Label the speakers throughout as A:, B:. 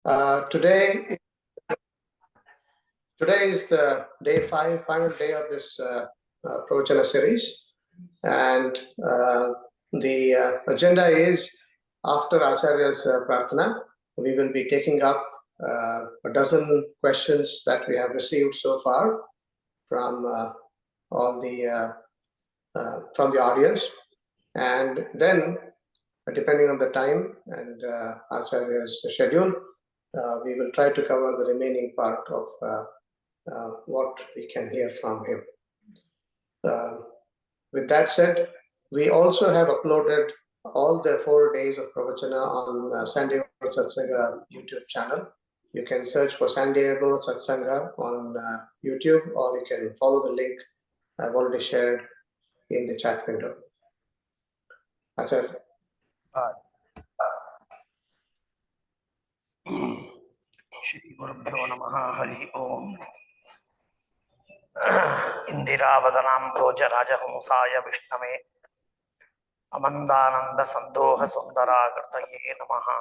A: Today is the final day of this Pravachana series, and the agenda is after Acharya's Prarthana, we will be taking up a dozen questions that we have received so far from all the from the audience, and then depending on the time and Acharya's schedule, we will try to cover the remaining part of what we can hear from him. With that said, we also have uploaded all the 4 days of Pravachana on San Diego Satsanga YouTube channel. You can search for San Diego Satsanga on YouTube, or you can follow the link I've already shared in the chat window. Acharya.
B: Shri Gurubhyo Namaha Hari Om. Indiravadanam Bhoja Rajahumsaya Vishnave Amandananda Sandoha Sundara Kartaye Namaha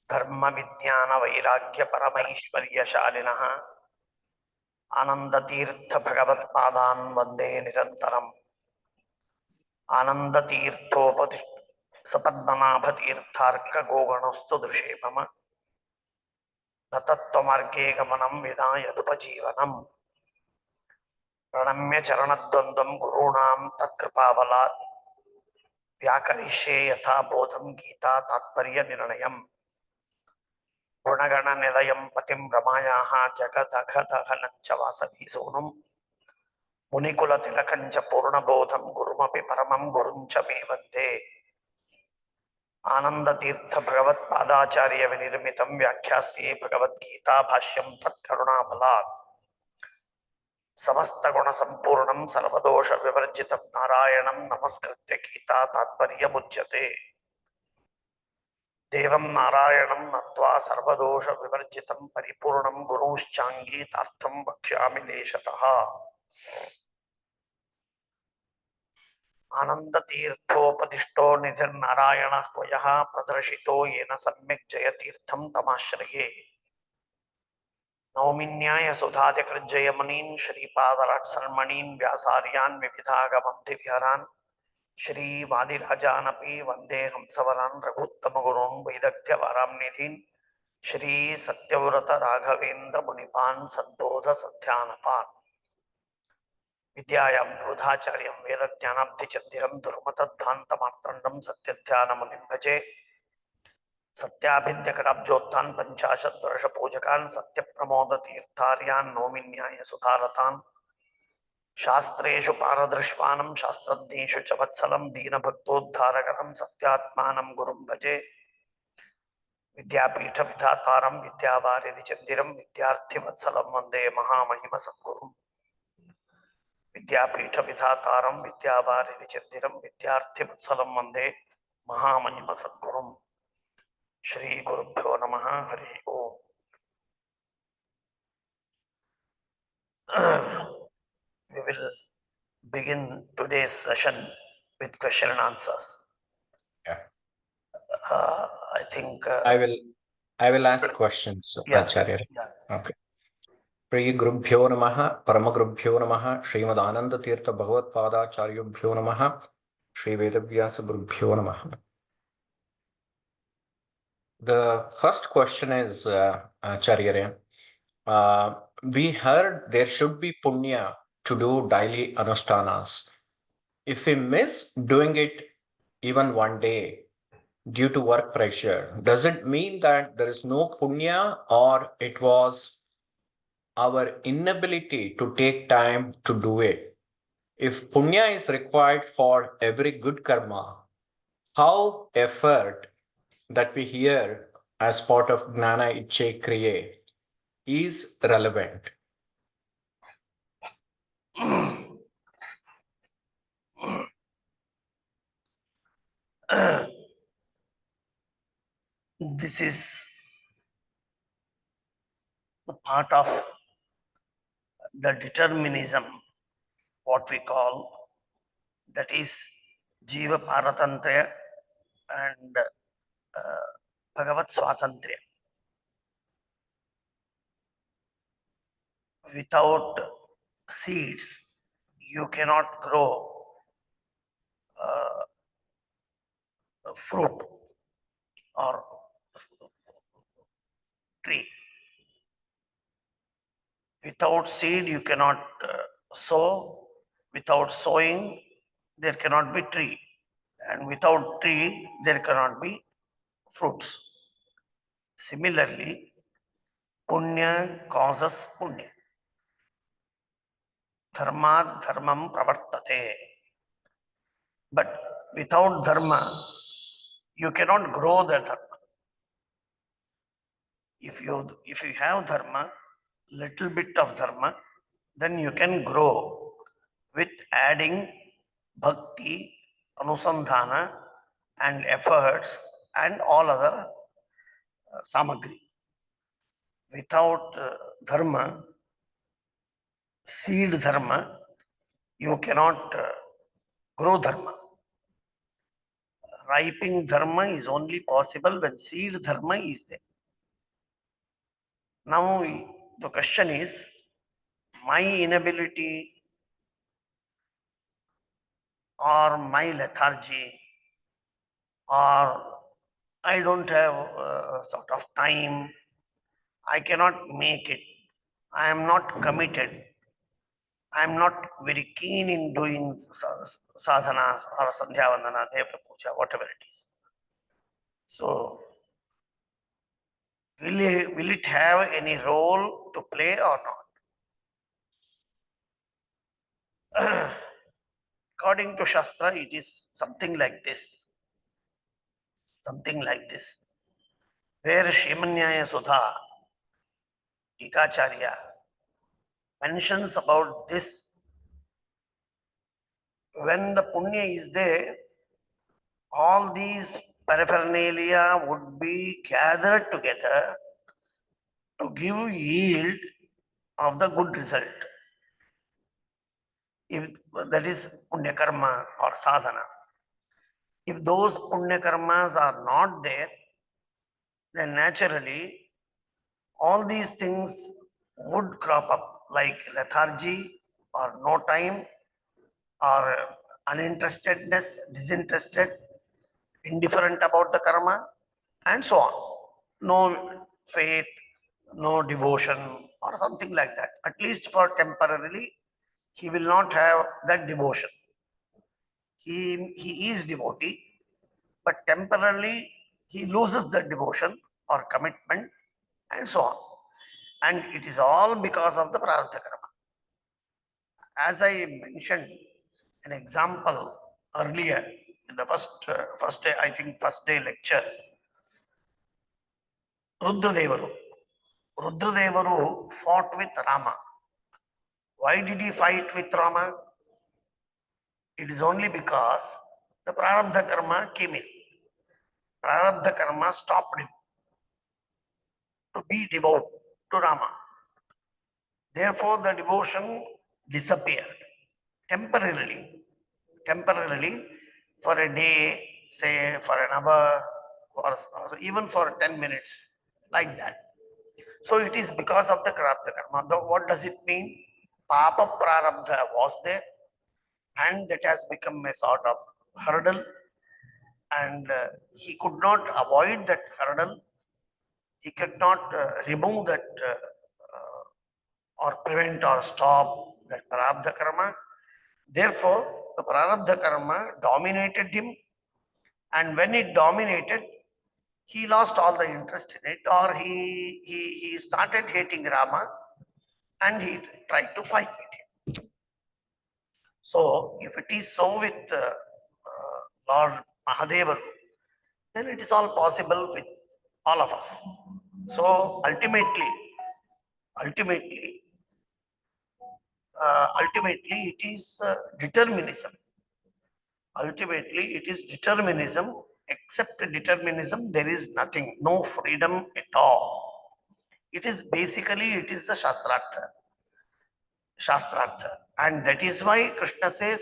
B: Dharma Vijnana Vairagya Paramaishwarya Shalinaha Ananda Tirtha Bhagavat Padan Vande Nirantaram Ananda Tirthopati Sapadmanabha Tirtharka Goganastu Drushepama Natatvamarge Gamanam Vidaya Dupajivanam Pranamya Charanadvandam Gurunam Tatkripabalat Vyakarishe Yatha Bodham Geeta Tatparya Nirnayam Gunagana Nilayam Patim Ramayaha Jagadakhathahanancha Vasavi Sonam Munikula Tilakancha Purna Bodham Gurumapi Paramam Guruncha Mevante Ananda Tirtha Bhagavat Padacharya Vinirmitam Vyakhyasye Bhagavat Geeta Bhashyam Tat Karuna Balat Samasta Guna Sampurnam Sarvadosha Vivarjitam Narayanam Namaskritya Geeta Tatparya Mujyate Devam Narayanam Natva Sarvadosha Vivarjitam Paripurnam Guruschangi Tartham Bhakshami Leshataha Ananda Tirthopadishto Nidhir Narayana Koyaha Pradarshito Yena Samyak Jayatirtham Tamashraye Nauminyaya Sudhadyakrajayamanin Shri Padarat Salmanin Vyasaryan Vividhagamabdhi Viharan Shri Vadirajanapi Vande Hamsavaran Raguttamagurun Vaidagdhya Varam Nidhin Shri Satyavrata Raghavendra Munipan Saddodha Sadhyanapan Vidyayam Prudhacharyam Vedajnanabdhi Chandiram Durmatadbhantamartrandam Satyadhyanamunim Bhaje Satyabhidyakarabjyotan Panchashat Varsha Pujakan Satya Pramoda Tirtharyan Nominyaya Sudharatan Shastreshu Paradrishvanam Shastradneshu Chavatsalam Dina Bhaktodharakanam Satyatmanam Gurum Bhaje Vidyapitha Vidhataram Vidyavaridi Chandiram Vidyarthi Vatsalam Vande Mahamahima Sadgurum Vidyapitha Vidhataram Vidyavaridi Chandiram Vidyarthi Vatsalam Vande Mahamahima Sadgurum Shri Gurubhyo Namaha Hari Om. We will begin today's session with question and answers.
C: Yeah.
B: I think
C: I will ask questions, Acharya.
B: Yeah.
C: Okay. Shri Gurubhyo Namaha, Paramagurubhyo Namaha, Srimad Ananda Tirtha Bhagavat Padacharyubhyo Namaha, Shri Vedavyasa Gurubhyo Namaha. The first question is, Acharya, we heard there should be punya to do daily anushtanas. If we miss doing it even one day due to work pressure, does it mean that there is no punya, or it was our inability to take time to do it? If punya is required for every good karma, how effort that we hear as part of Gnana Ichche Kriye is relevant?
B: This is the part of the determinism, what we call, that is Jiva Paratantraya and Bhagavat Swatantriya. Without seeds, you cannot grow fruit or tree. Without seed, you cannot sow. Without sowing, there cannot be tree. And without tree, there cannot be fruits. Similarly, punya causes punya. Dharma dharmam pravartate. But without dharma, you cannot grow the dharma. If you have dharma, little bit of dharma, then you can grow with adding bhakti, anusandhana, and efforts and all other samagri. Without dharma, seed dharma, you cannot grow dharma. Ripening dharma is only possible when seed dharma is there. Now the question is, my inability or my lethargy, or I don't have sort of time, I cannot make it, I am not committed, I am not very keen in doing sadhanas or sandhya vandana, deva puja, whatever it is. So, will it have any role to play or not? According to Shastra, it is something like this. Something like this. Where Shrimanyaya Sudha, Tikacharya, mentions about this. When the punya is there, all these paraphernalia would be gathered together to give yield of the good result. If that is punya karma or sadhana. If those punya karmas are not there, then naturally all these things would crop up, like lethargy or no time or uninterestedness, disinterested, indifferent about the karma, and so on. No faith, no devotion, or something like that. At least for temporarily, he will not have that devotion. He is devotee, but temporarily he loses the devotion or commitment, and so on. And it is all because of the prarabdha karma. As I mentioned an example earlier in the first day, I think first day lecture, Rudradevaru. Rudradevaru fought with Rama. Why did he fight with Rama? It is only because the prarabdha karma came in. Prarabdha karma stopped him to be devout to Rama. Therefore, the devotion disappeared temporarily. Temporarily, for a day, say for an hour, or even for 10 minutes, like that. So it is because of the prarabdha karma. What does it mean? Papa prarabdha was there, and that has become a sort of hurdle, and he could not avoid that hurdle. He could not remove that or prevent or stop that prarabdha karma. Therefore, the prarabdha karma dominated him, and when it dominated, he lost all the interest in it, or he started hating Rama, and he tried to fight with him. So, if it is so with Lord Mahadeva, then it is all possible with all of us. So, ultimately, it is determinism. Ultimately, it is determinism. Except determinism, there is nothing, no freedom at all. It is basically, it is the Shastrartha. And that is why Krishna says,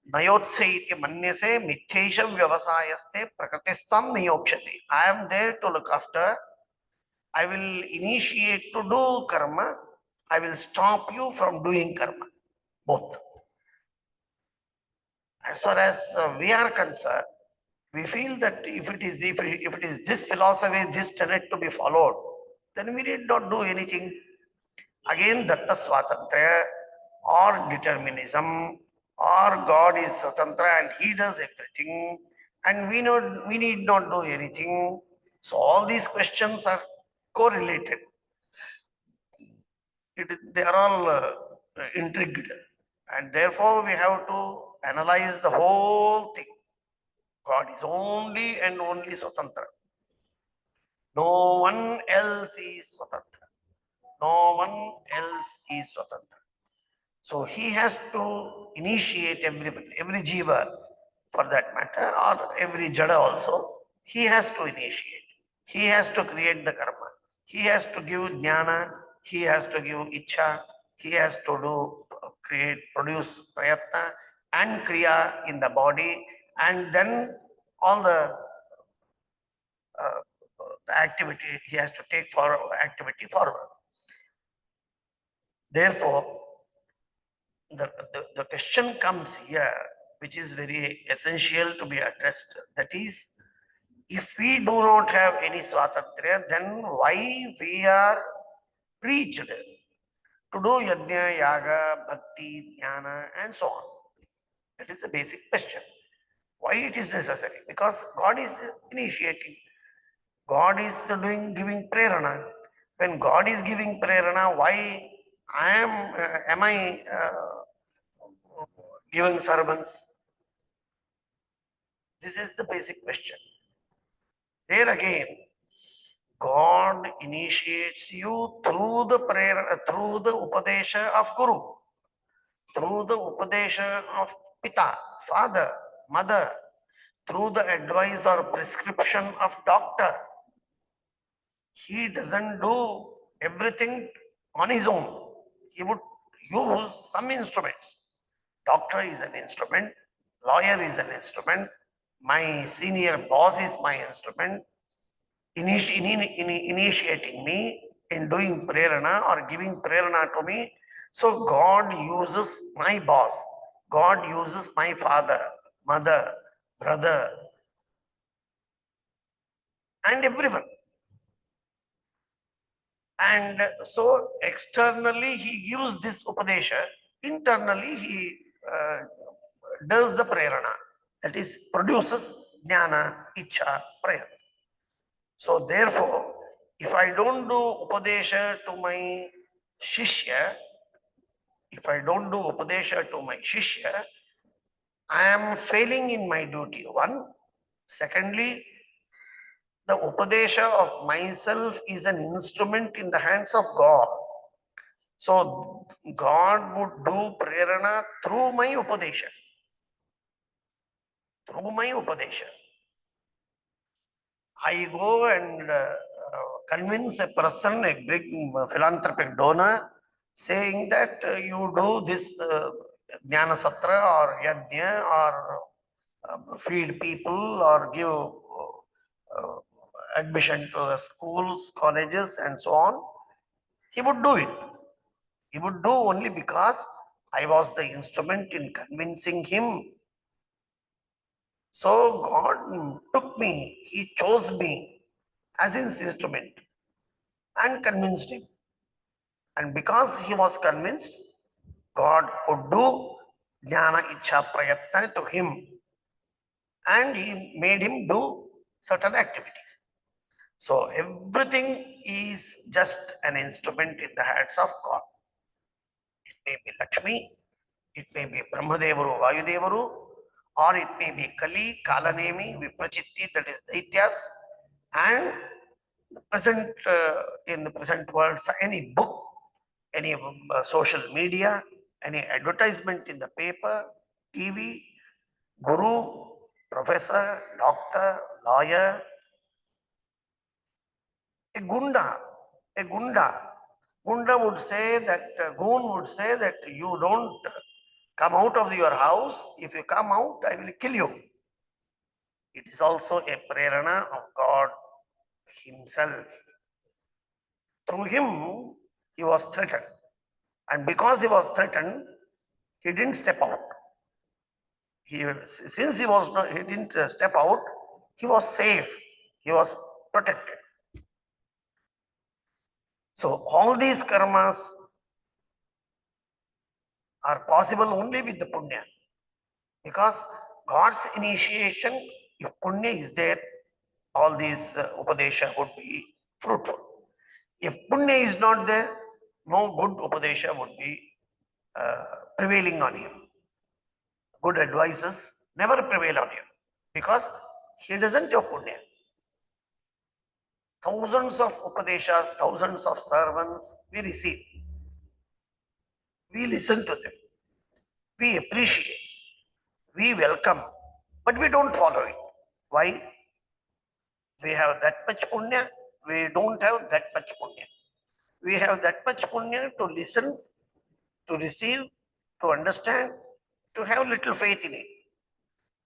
B: Nayotse iti manyase mithyaisha vyavasayaste prakritistam niyokshati. I am there to look after. I will initiate to do karma. I will stop you from doing karma. Both. As far as we are concerned, we feel that if it is this philosophy, this tenet to be followed, then we need not do anything. Again, Datta Swatantraya or determinism or God is Swatantra and he does everything and we need not do anything. So all these questions are correlated. They are all intrigued and therefore we have to analyze the whole thing. God is only and only Swatantra. No one else is Swatantra. No one else is Swatantra. So he has to initiate every jiva for that matter, or every jada also. He has to initiate. He has to create the karma. He has to give jnana. He has to give ichha. He has to do, create, produce prayatna and kriya in the body, and then all the activity he has to take for activity forward. Therefore, the question comes here, which is very essential to be addressed. That is, if we do not have any swatantrya, then why we are preached to do yajna, yaga, bhakti, jnana, and so on? That is a basic question. Why it is necessary? Because God is initiating. God is giving prerana. When God is giving prerana, why am I giving sermons? This is the basic question. There again, God initiates you through the prayer, through the upadesha of Guru, through the upadesha of Pita, father, mother, through the advice or prescription of doctor. He doesn't do everything on his own. He would use some instruments. Doctor is an instrument, lawyer is an instrument, my senior boss is my instrument, initiating me in doing prerana or giving prerana to me. So God uses my boss, God uses my father, mother, brother, and everyone. And so externally he gives this upadesha, internally he does the prerana, that is produces jnana, ichha, prayer. So therefore, if I don't do upadesha to my shishya, if I don't do upadesha to my shishya, I am failing in my duty. One. Secondly, the upadesha of myself is an instrument in the hands of God. So God would do prerana through my upadesha. Through my upadesha. I go and convince a person, a big philanthropic donor, saying that you do this Jnana Satra or Yajna or feed people or give admission to schools, colleges, and so on. He would do it. He would do only because I was the instrument in convincing him. So God took me, He chose me as His instrument and convinced him. And because he was convinced, God could do Jnana Ichha Prayatna to him and He made him do certain activities. So everything is just an instrument in the hands of God. It may be Lakshmi, it may be Brahmadevaru, Vayudevaru, or it may be Kali, Kalanemi, Viprachitti, that is Daityas, and present in the present world, any book, any social media, any advertisement in the paper, TV, guru, professor, doctor, lawyer, a gunda, a gunda. Gunda would say that, goon would say that you don't Come out of your house. If you come out, I will kill you. It is also a prerana of God Himself. Through him, he was threatened. And because he was threatened, he didn't step out. Since he didn't step out, he was safe. He was protected. So all these karmas are possible only with the punya. Because God's initiation, if punya is there, all these upadesha would be fruitful. If punya is not there, no good upadesha would be prevailing on him. Good advices never prevail on him because he doesn't have punya. Thousands of upadeshas, thousands of sermons we receive. We listen to them. We appreciate. We welcome. But we don't follow it. Why? We have that much punya. We don't have that much punya. We have that much punya to listen, to receive, to understand, to have little faith in it.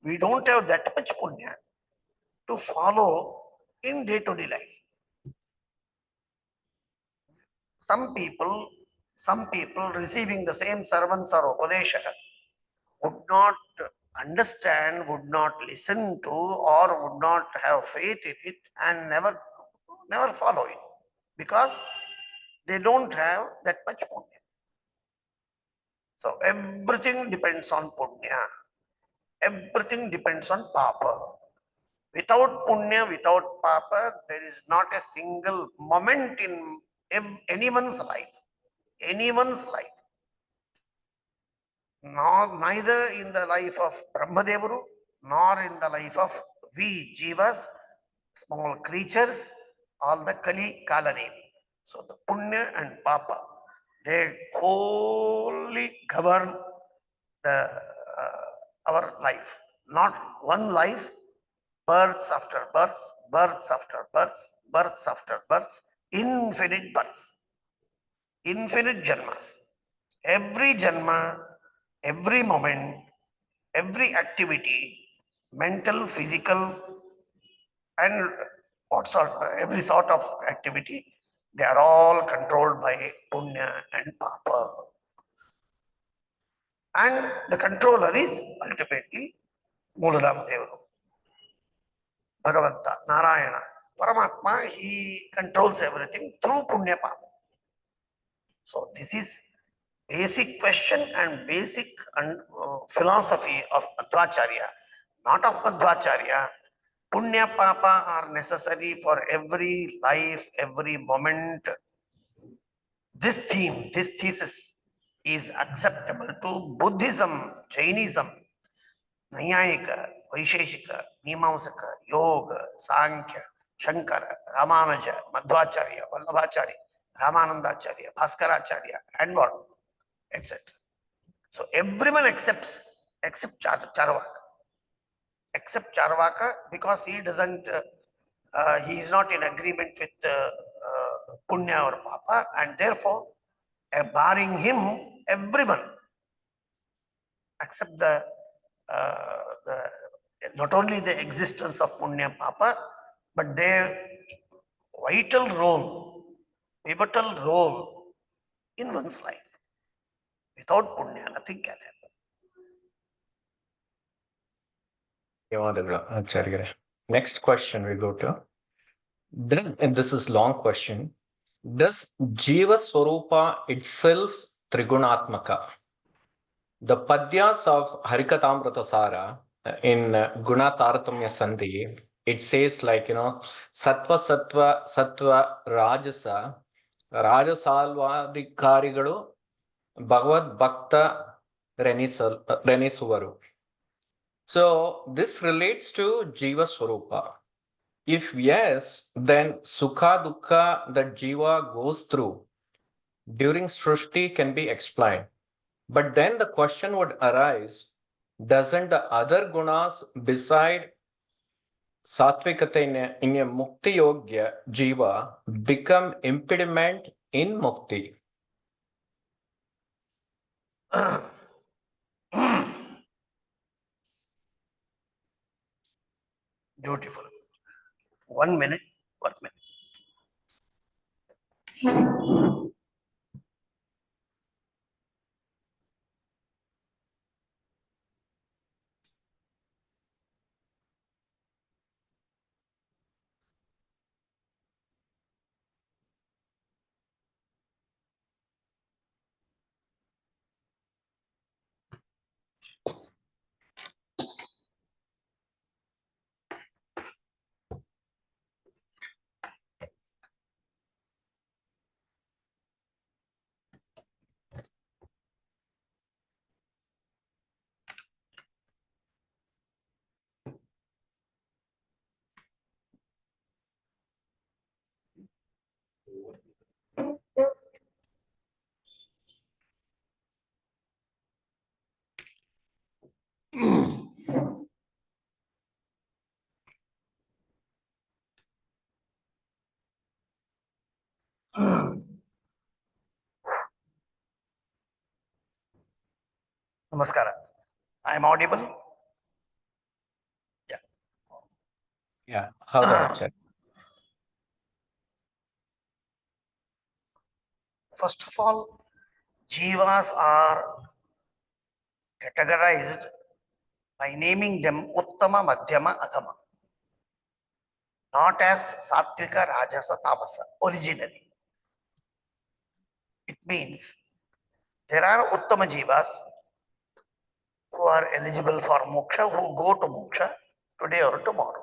B: We don't have that much punya to follow in day-to-day life. Some people receiving the same sermons or upadesha would not understand, would not listen to, or would not have faith in it and never follow it because they don't have that much punya. So everything depends on punya. Everything depends on papa. Without punya, without papa, there is not a single moment in anyone's life. Anyone's life. Neither in the life of Brahmadevaru, nor in the life of we jivas, small creatures, all the Kali Kalanevi. So the punya and papa, they wholly govern the our life. Not one life, births after births, births after births, births after births, infinite births, infinite janmas. Every janma, every moment, every activity, mental, physical, and every sort of activity, they are all controlled by punya and papa. And the controller is ultimately Mooladamadevaru, Bhagavanta, Narayana, Paramatma. He controls everything through punya papa. So this is basic question and basic philosophy of Madhvacharya, not of Madhvacharya. Punya papa are necessary for every life, every moment. This theme, this thesis is acceptable to Buddhism, Jainism, Nayayika, Vaisheshika, Mimamsaka, Yoga, Sankhya, Shankara, Ramanuja, Madhvacharya, Vallabhacharya, Ramanandacharya, Bhaskaracharya, and what, etc. So everyone accepts except Charvaka. Except Charvaka because he doesn't, he is not in agreement with Punya or Papa, and therefore, barring him, everyone accept the not only the existence of Punya Papa, but their vital role, pivotal role in one's life. Without Punya, nothing can happen.
C: Next question we go to. And this is long question. Does Jiva Swarupa itself Trigunatmaka? The Padyas of Harikatamrita Sara in Guna Taratamya Sandhi, it says like, Sattva, Sattva, Sattva, Rajasa, Rajasalvadikarigalu, Bhagavad Bhakta Renisuvaru. So this relates to Jiva Swarupa. If yes, then Sukha Dukkha that Jiva goes through during Srushti can be explained. But then the question would arise, doesn't the other gunas beside Sattvikata in a Mukti Yogya Jiva become impediment in Mukti?
B: Beautiful. 1 minute. 1 minute. Namaskara. I am audible? Yeah.
C: Yeah, how the Acharya?
B: First of all, jivas are categorized by naming them Uttama, Madhyama, Adhama, not as Sattvika, Rajasa, Tamasa originally. It means there are Uttama jivas who are eligible for moksha, who go to moksha today or tomorrow.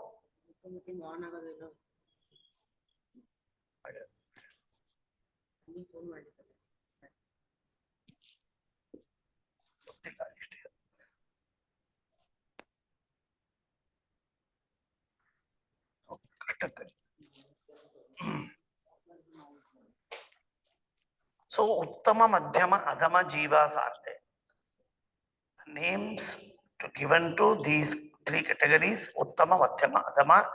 B: So Uttama, Madhyama, Adhama jivas are the names given to these three categories: Uttama, Madhyama, Adhama,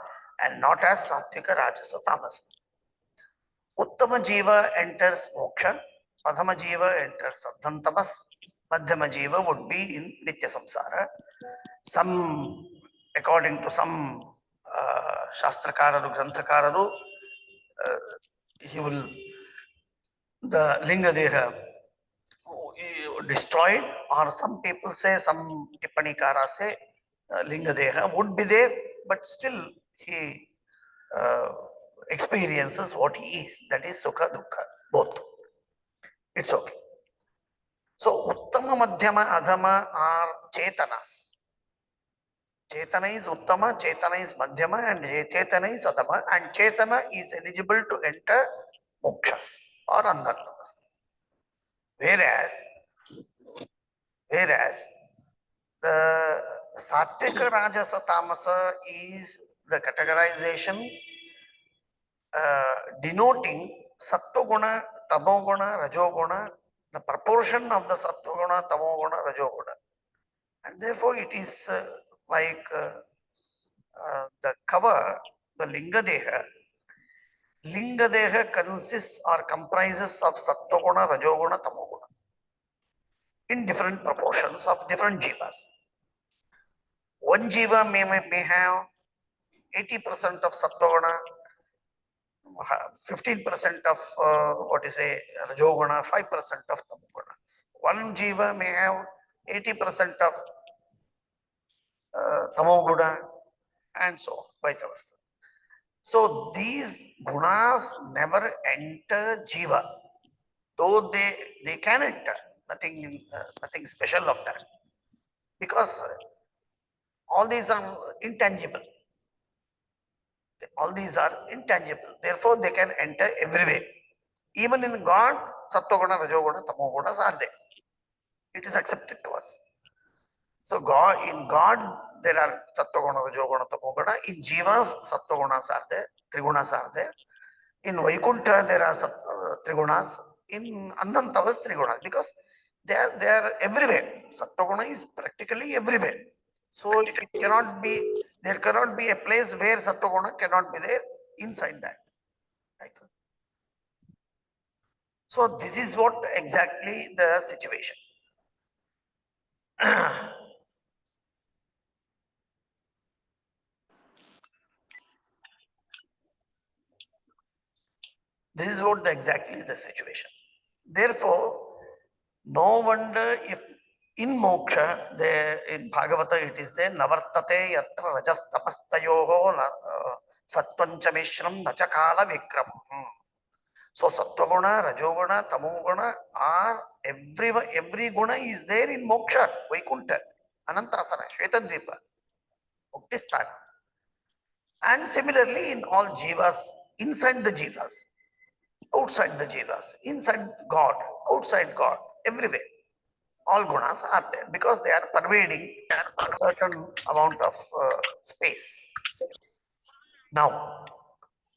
B: and not as Sattvika, Rajasa, Tamasa. Uttama jiva enters moksha, Adhama jiva enters Ardhantamas, Madhyama jiva would be in Nitya Samsara. Some, according to some Shastrakararu, Granthakararu, he will, the Linga Deha destroyed, or some people say, some Tippanikara say, Linga Deha would be there, but still he experiences what he is, that is Sukha Dukkha, both. It's okay. So Uttama, Madhyama, Adhama are Chetanas. Chetana is Uttama, Chetana is Madhyama, and Chetana is Adhama, and Chetana is eligible to enter mokshas or Andhartamas. Whereas the Sattvika, Rajasa, Tamasa is the categorization denoting Sattva-guna, Tamo-guna, Rajo-guna, the proportion of the Sattva-guna, Tamo-guna, Rajo-guna. And therefore it is like the cover, the Linga Deha. Linga Deha consists or comprises of Sattva-guna, Rajo-guna, Tamo-guna in different proportions of different jivas. One jiva may have 80% of Sattva-guna, 15% of what is a Rajoguna, 5% of Tamoguna. One jiva may have 80% of Tamoguna, and so on, vice versa. So these gunas never enter jiva, though they can enter, nothing special of that, because all these are intangible. All these are intangible. Therefore, they can enter everywhere. Even in God, Sattva-guna, Rajoguna, Tamogunas are there. It is accepted to us. So in God, there are Sattva-guna, Rajoguna, Tamoguna. In Jivas, Sattva-gunas are there, Trigunas are there. In Vaikuntha, there are Trigunas. In Andantavas, Trigunas, because they are everywhere. Sattva-guna is practically everywhere. So it cannot be, there cannot be a place where Sattva-guna cannot be there inside that. So this is what exactly the situation. This is what exactly the situation. Therefore, no wonder if in moksha, in Bhagavata it is there, navartate yatra rajas tapastayoho sattvancha mishram nachakala vikram. So sattva-guna, rajoguna, tamoguna are every guna is there in moksha, Vaikuntha, Anantasana, Shvetadvipa, Muktisthana. And similarly in all jivas, inside the jivas, outside the jivas, inside God, outside God, everywhere. All gunas are there because they are pervading a certain amount of space. Now,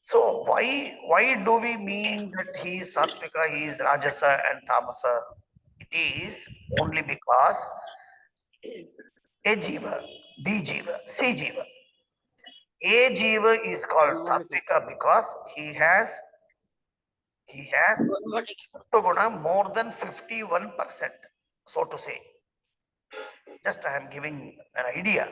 B: so why do we mean that he is sattvika, he is rajasa and tamasa? It is only because A jiva, B jiva, C jiva. A jiva is called sattvika because he has sattva guna more than 51%, so to say. Just I am giving an idea.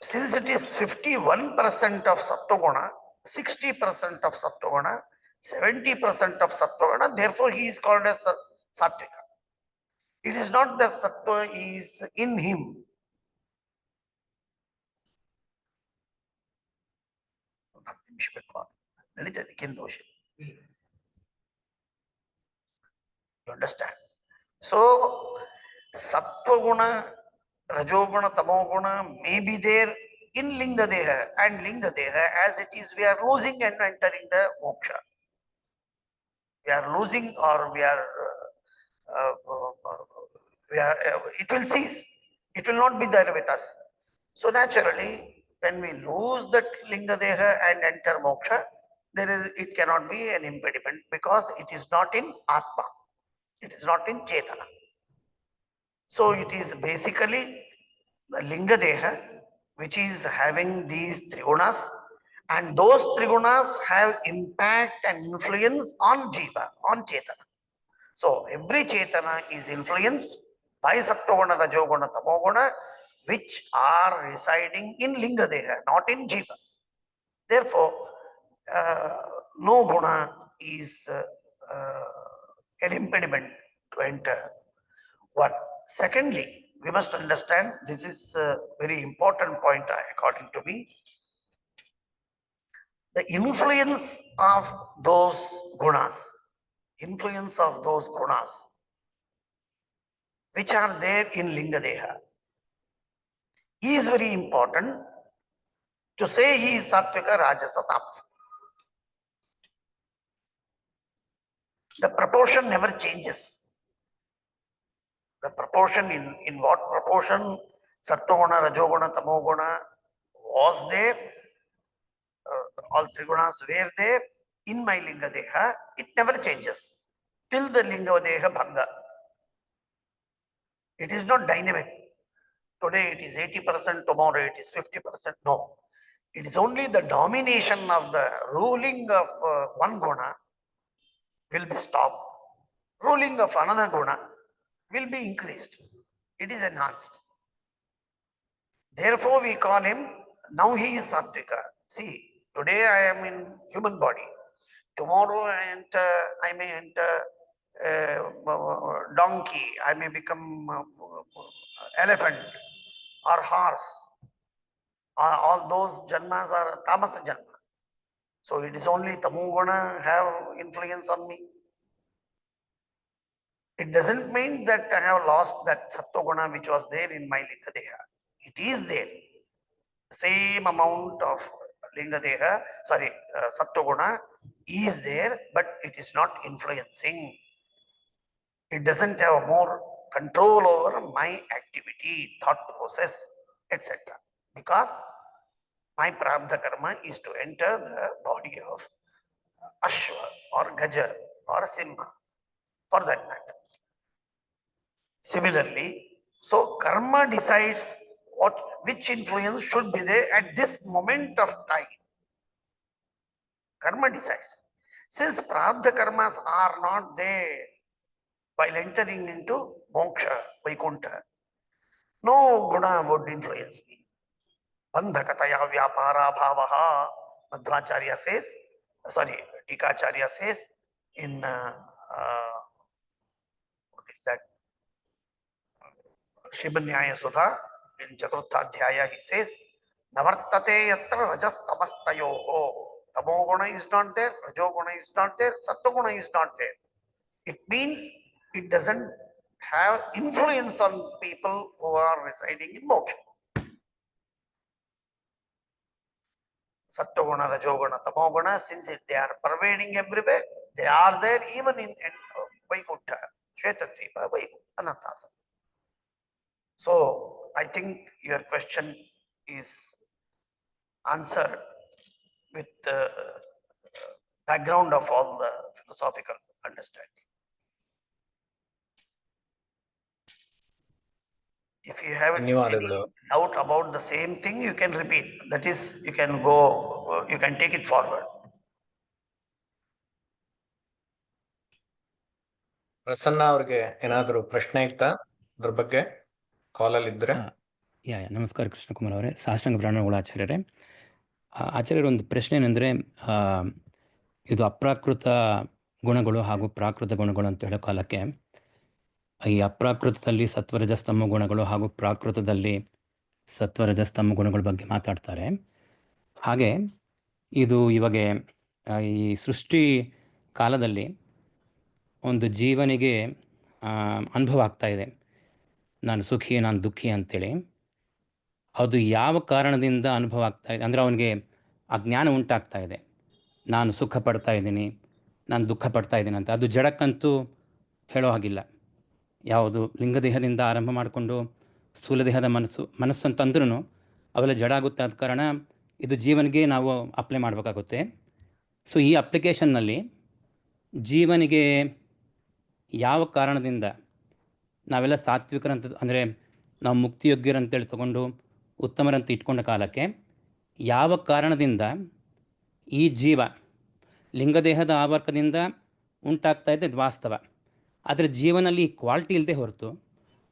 B: Since it is 51% of sattva-guna, 60% of sattva-guna, 70% of sattva-guna, therefore he is called as sattvika. It is not that sattva is in him. You understand? So, sattva-guna, rajoguna, tamoguna may be there in linga deha, and linga deha, as it is, we are losing and entering the moksha. We are losing, or it will cease. It will not be there with us. So naturally, when we lose that linga deha and enter moksha, it cannot be an impediment because it is not in atma. It is not in chetana. So it is basically the linga deha which is having these trigunas, and those trigunas have impact and influence on jiva, on chetana. So every chetana is influenced by sattva-guna, rajoguna, tamoguna, which are residing in linga deha, not in jiva. Therefore, no guna is an impediment to enter. One. Secondly, we must understand, this is a very important point according to me, the influence of those gunas, which are there in linga deha, is very important to say he is sattvika, rajasa, tamasa. The proportion never changes. The proportion, in what proportion sattva-guna, rajoguna, tamoguna was there, all three gunas were there in my linga deha, it never changes till the linga deha bhanga. It is not dynamic. Today it is 80%, tomorrow it is 50%. No. It is only the domination of the ruling of one guna will be stopped. Ruling of another guna will be increased. It is enhanced. Therefore, we call him, now he is sattvika. See, today I am in human body. Tomorrow I may enter donkey. I may become elephant or horse. All those janmas are tamasa janma. So it is only tamoguna have influence on me. It doesn't mean that I have lost that sattva-guna which was there in my linga deha. It is there. The same amount of linga deha, sattva-guna is there, but it is not influencing. It doesn't have more control over my activity, thought process, etc. Because my prarabdha karma is to enter the body of Ashwa or Gaja or Simha, for that matter. Similarly, so karma decides which influence should be there at this moment of time. Karma decides. Since prarabdha karmas are not there while entering into moksha, Vaikuntha, no guna would influence me. Bandhakataya vyapara bhavaha, Madhvacharya says, sorry, Tikacharya says in what is that? Shibanyaya Sudha, in Chaturthadhyaya, he says, Navartate yatra rajastapastayoho. Tamoguna is not there, Rajoguna is not there, Sattoguna is not there. It means it doesn't have influence on people who are residing in moksha. Sattoguna, Rajoguna, Tamoguna, since they are pervading everywhere, they are there even in Vaikuntha, Shvetadvipa, Anantasa. So I think your question is answered with the background of all the philosophical understanding. If you have any doubt about the same thing, you can repeat. That is, you can go, you can take it forward.
C: Prasanna ಅವ್ರಿಗೆ ಏನಾದರೂ ಪ್ರಶ್ನೆ ಇತ್ತಾ ಅದ್ರ ಬಗ್ಗೆ ಕಾಲಲ್ಲಿ ಇದ್ರೆ?
D: ನಮಸ್ಕಾರ ಕೃಷ್ಣಕುಮಾರ್ ಅವರೇ, ಸಾಷ್ಟಾಂಗ ಬ್ರಾಹ್ಮಣಗಳ ಆಚಾರ್ಯರೇ. ಆಚಾರ್ಯರ ಒಂದು ಪ್ರಶ್ನೆ ಏನಂದರೆ, ಇದು ಅಪ್ರಾಕೃತ ಗುಣಗಳು ಹಾಗೂ ಪ್ರಾಕೃತ ಗುಣಗಳು ಅಂತ ಹೇಳೋ ಕಾಲಕ್ಕೆ ಈ ಅಪ್ರಾಕೃತದಲ್ಲಿ ಸತ್ವರಜಸ್ತಮ ಗುಣಗಳು ಹಾಗೂ ಪ್ರಾಕೃತದಲ್ಲಿ ಸತ್ವರಜಸ್ತಮ ಗುಣಗಳ ಬಗ್ಗೆ ಮಾತಾಡ್ತಾರೆ. ಹಾಗೆ ಇದು ಇವಾಗ ಈ ಸೃಷ್ಟಿ ಕಾಲದಲ್ಲಿ ಒಂದು ಜೀವನಿಗೆ ಅನುಭವ ಆಗ್ತಾ ಇದೆ, ನಾನು ಸುಖಿ, ನಾನು ದುಃಖಿ ಅಂತೇಳಿ. ಅದು ಯಾವ ಕಾರಣದಿಂದ ಅನುಭವ ಆಗ್ತಾ ಇದೆ ಅಂದರೆ ಅವನಿಗೆ ಆ ಜ್ಞಾನ ಉಂಟಾಗ್ತಾ ಇದೆ, ನಾನು ಸುಖ ಪಡ್ತಾ ಇದ್ದೀನಿ, ನಾನು ದುಃಖ ಪಡ್ತಾ ಇದ್ದೀನಿ ಅಂತ. ಅದು ಜಡಕ್ಕಂತೂ ಹೇಳೋ ಹಾಗಿಲ್ಲ. ಯಾವುದು ಲಿಂಗದೇಹದಿಂದ ಆರಂಭ ಮಾಡಿಕೊಂಡು ಸ್ಥೂಲ ದೇಹದ ಮನಸ್ಸು ಅಂತಂದ್ರೂ ಅವೆಲ್ಲ ಜಡ ಆಗುತ್ತೆ. ಆದ ಕಾರಣ ಇದು ಜೀವನಿಗೆ ನಾವು ಅಪ್ಲೈ ಮಾಡಬೇಕಾಗುತ್ತೆ. ಸೊ ಈ ಅಪ್ಲಿಕೇಶನ್ನಲ್ಲಿ ಜೀವನಿಗೆ ಯಾವ ಕಾರಣದಿಂದ ನಾವೆಲ್ಲ ಸಾತ್ವಿಕರಂತ ಅಂದರೆ ನಾವು ಮುಕ್ತಿಯೋಗ್ಯರಂತೇಳಿ ತಗೊಂಡು ಉತ್ತಮರಂತ ಇಟ್ಕೊಂಡ ಕಾಲಕ್ಕೆ ಯಾವ ಕಾರಣದಿಂದ ಈ ಜೀವ ಲಿಂಗದೇಹದ ಆವರ್ಕದಿಂದ ಉಂಟಾಗ್ತಾ ಇದೆ, ಅದು ವಾಸ್ತವ. ಆದರೆ ಜೀವನಲ್ಲಿ ಈ ಕ್ವಾಲಿಟಿ ಇಲ್ಲದೆ ಹೊರತು,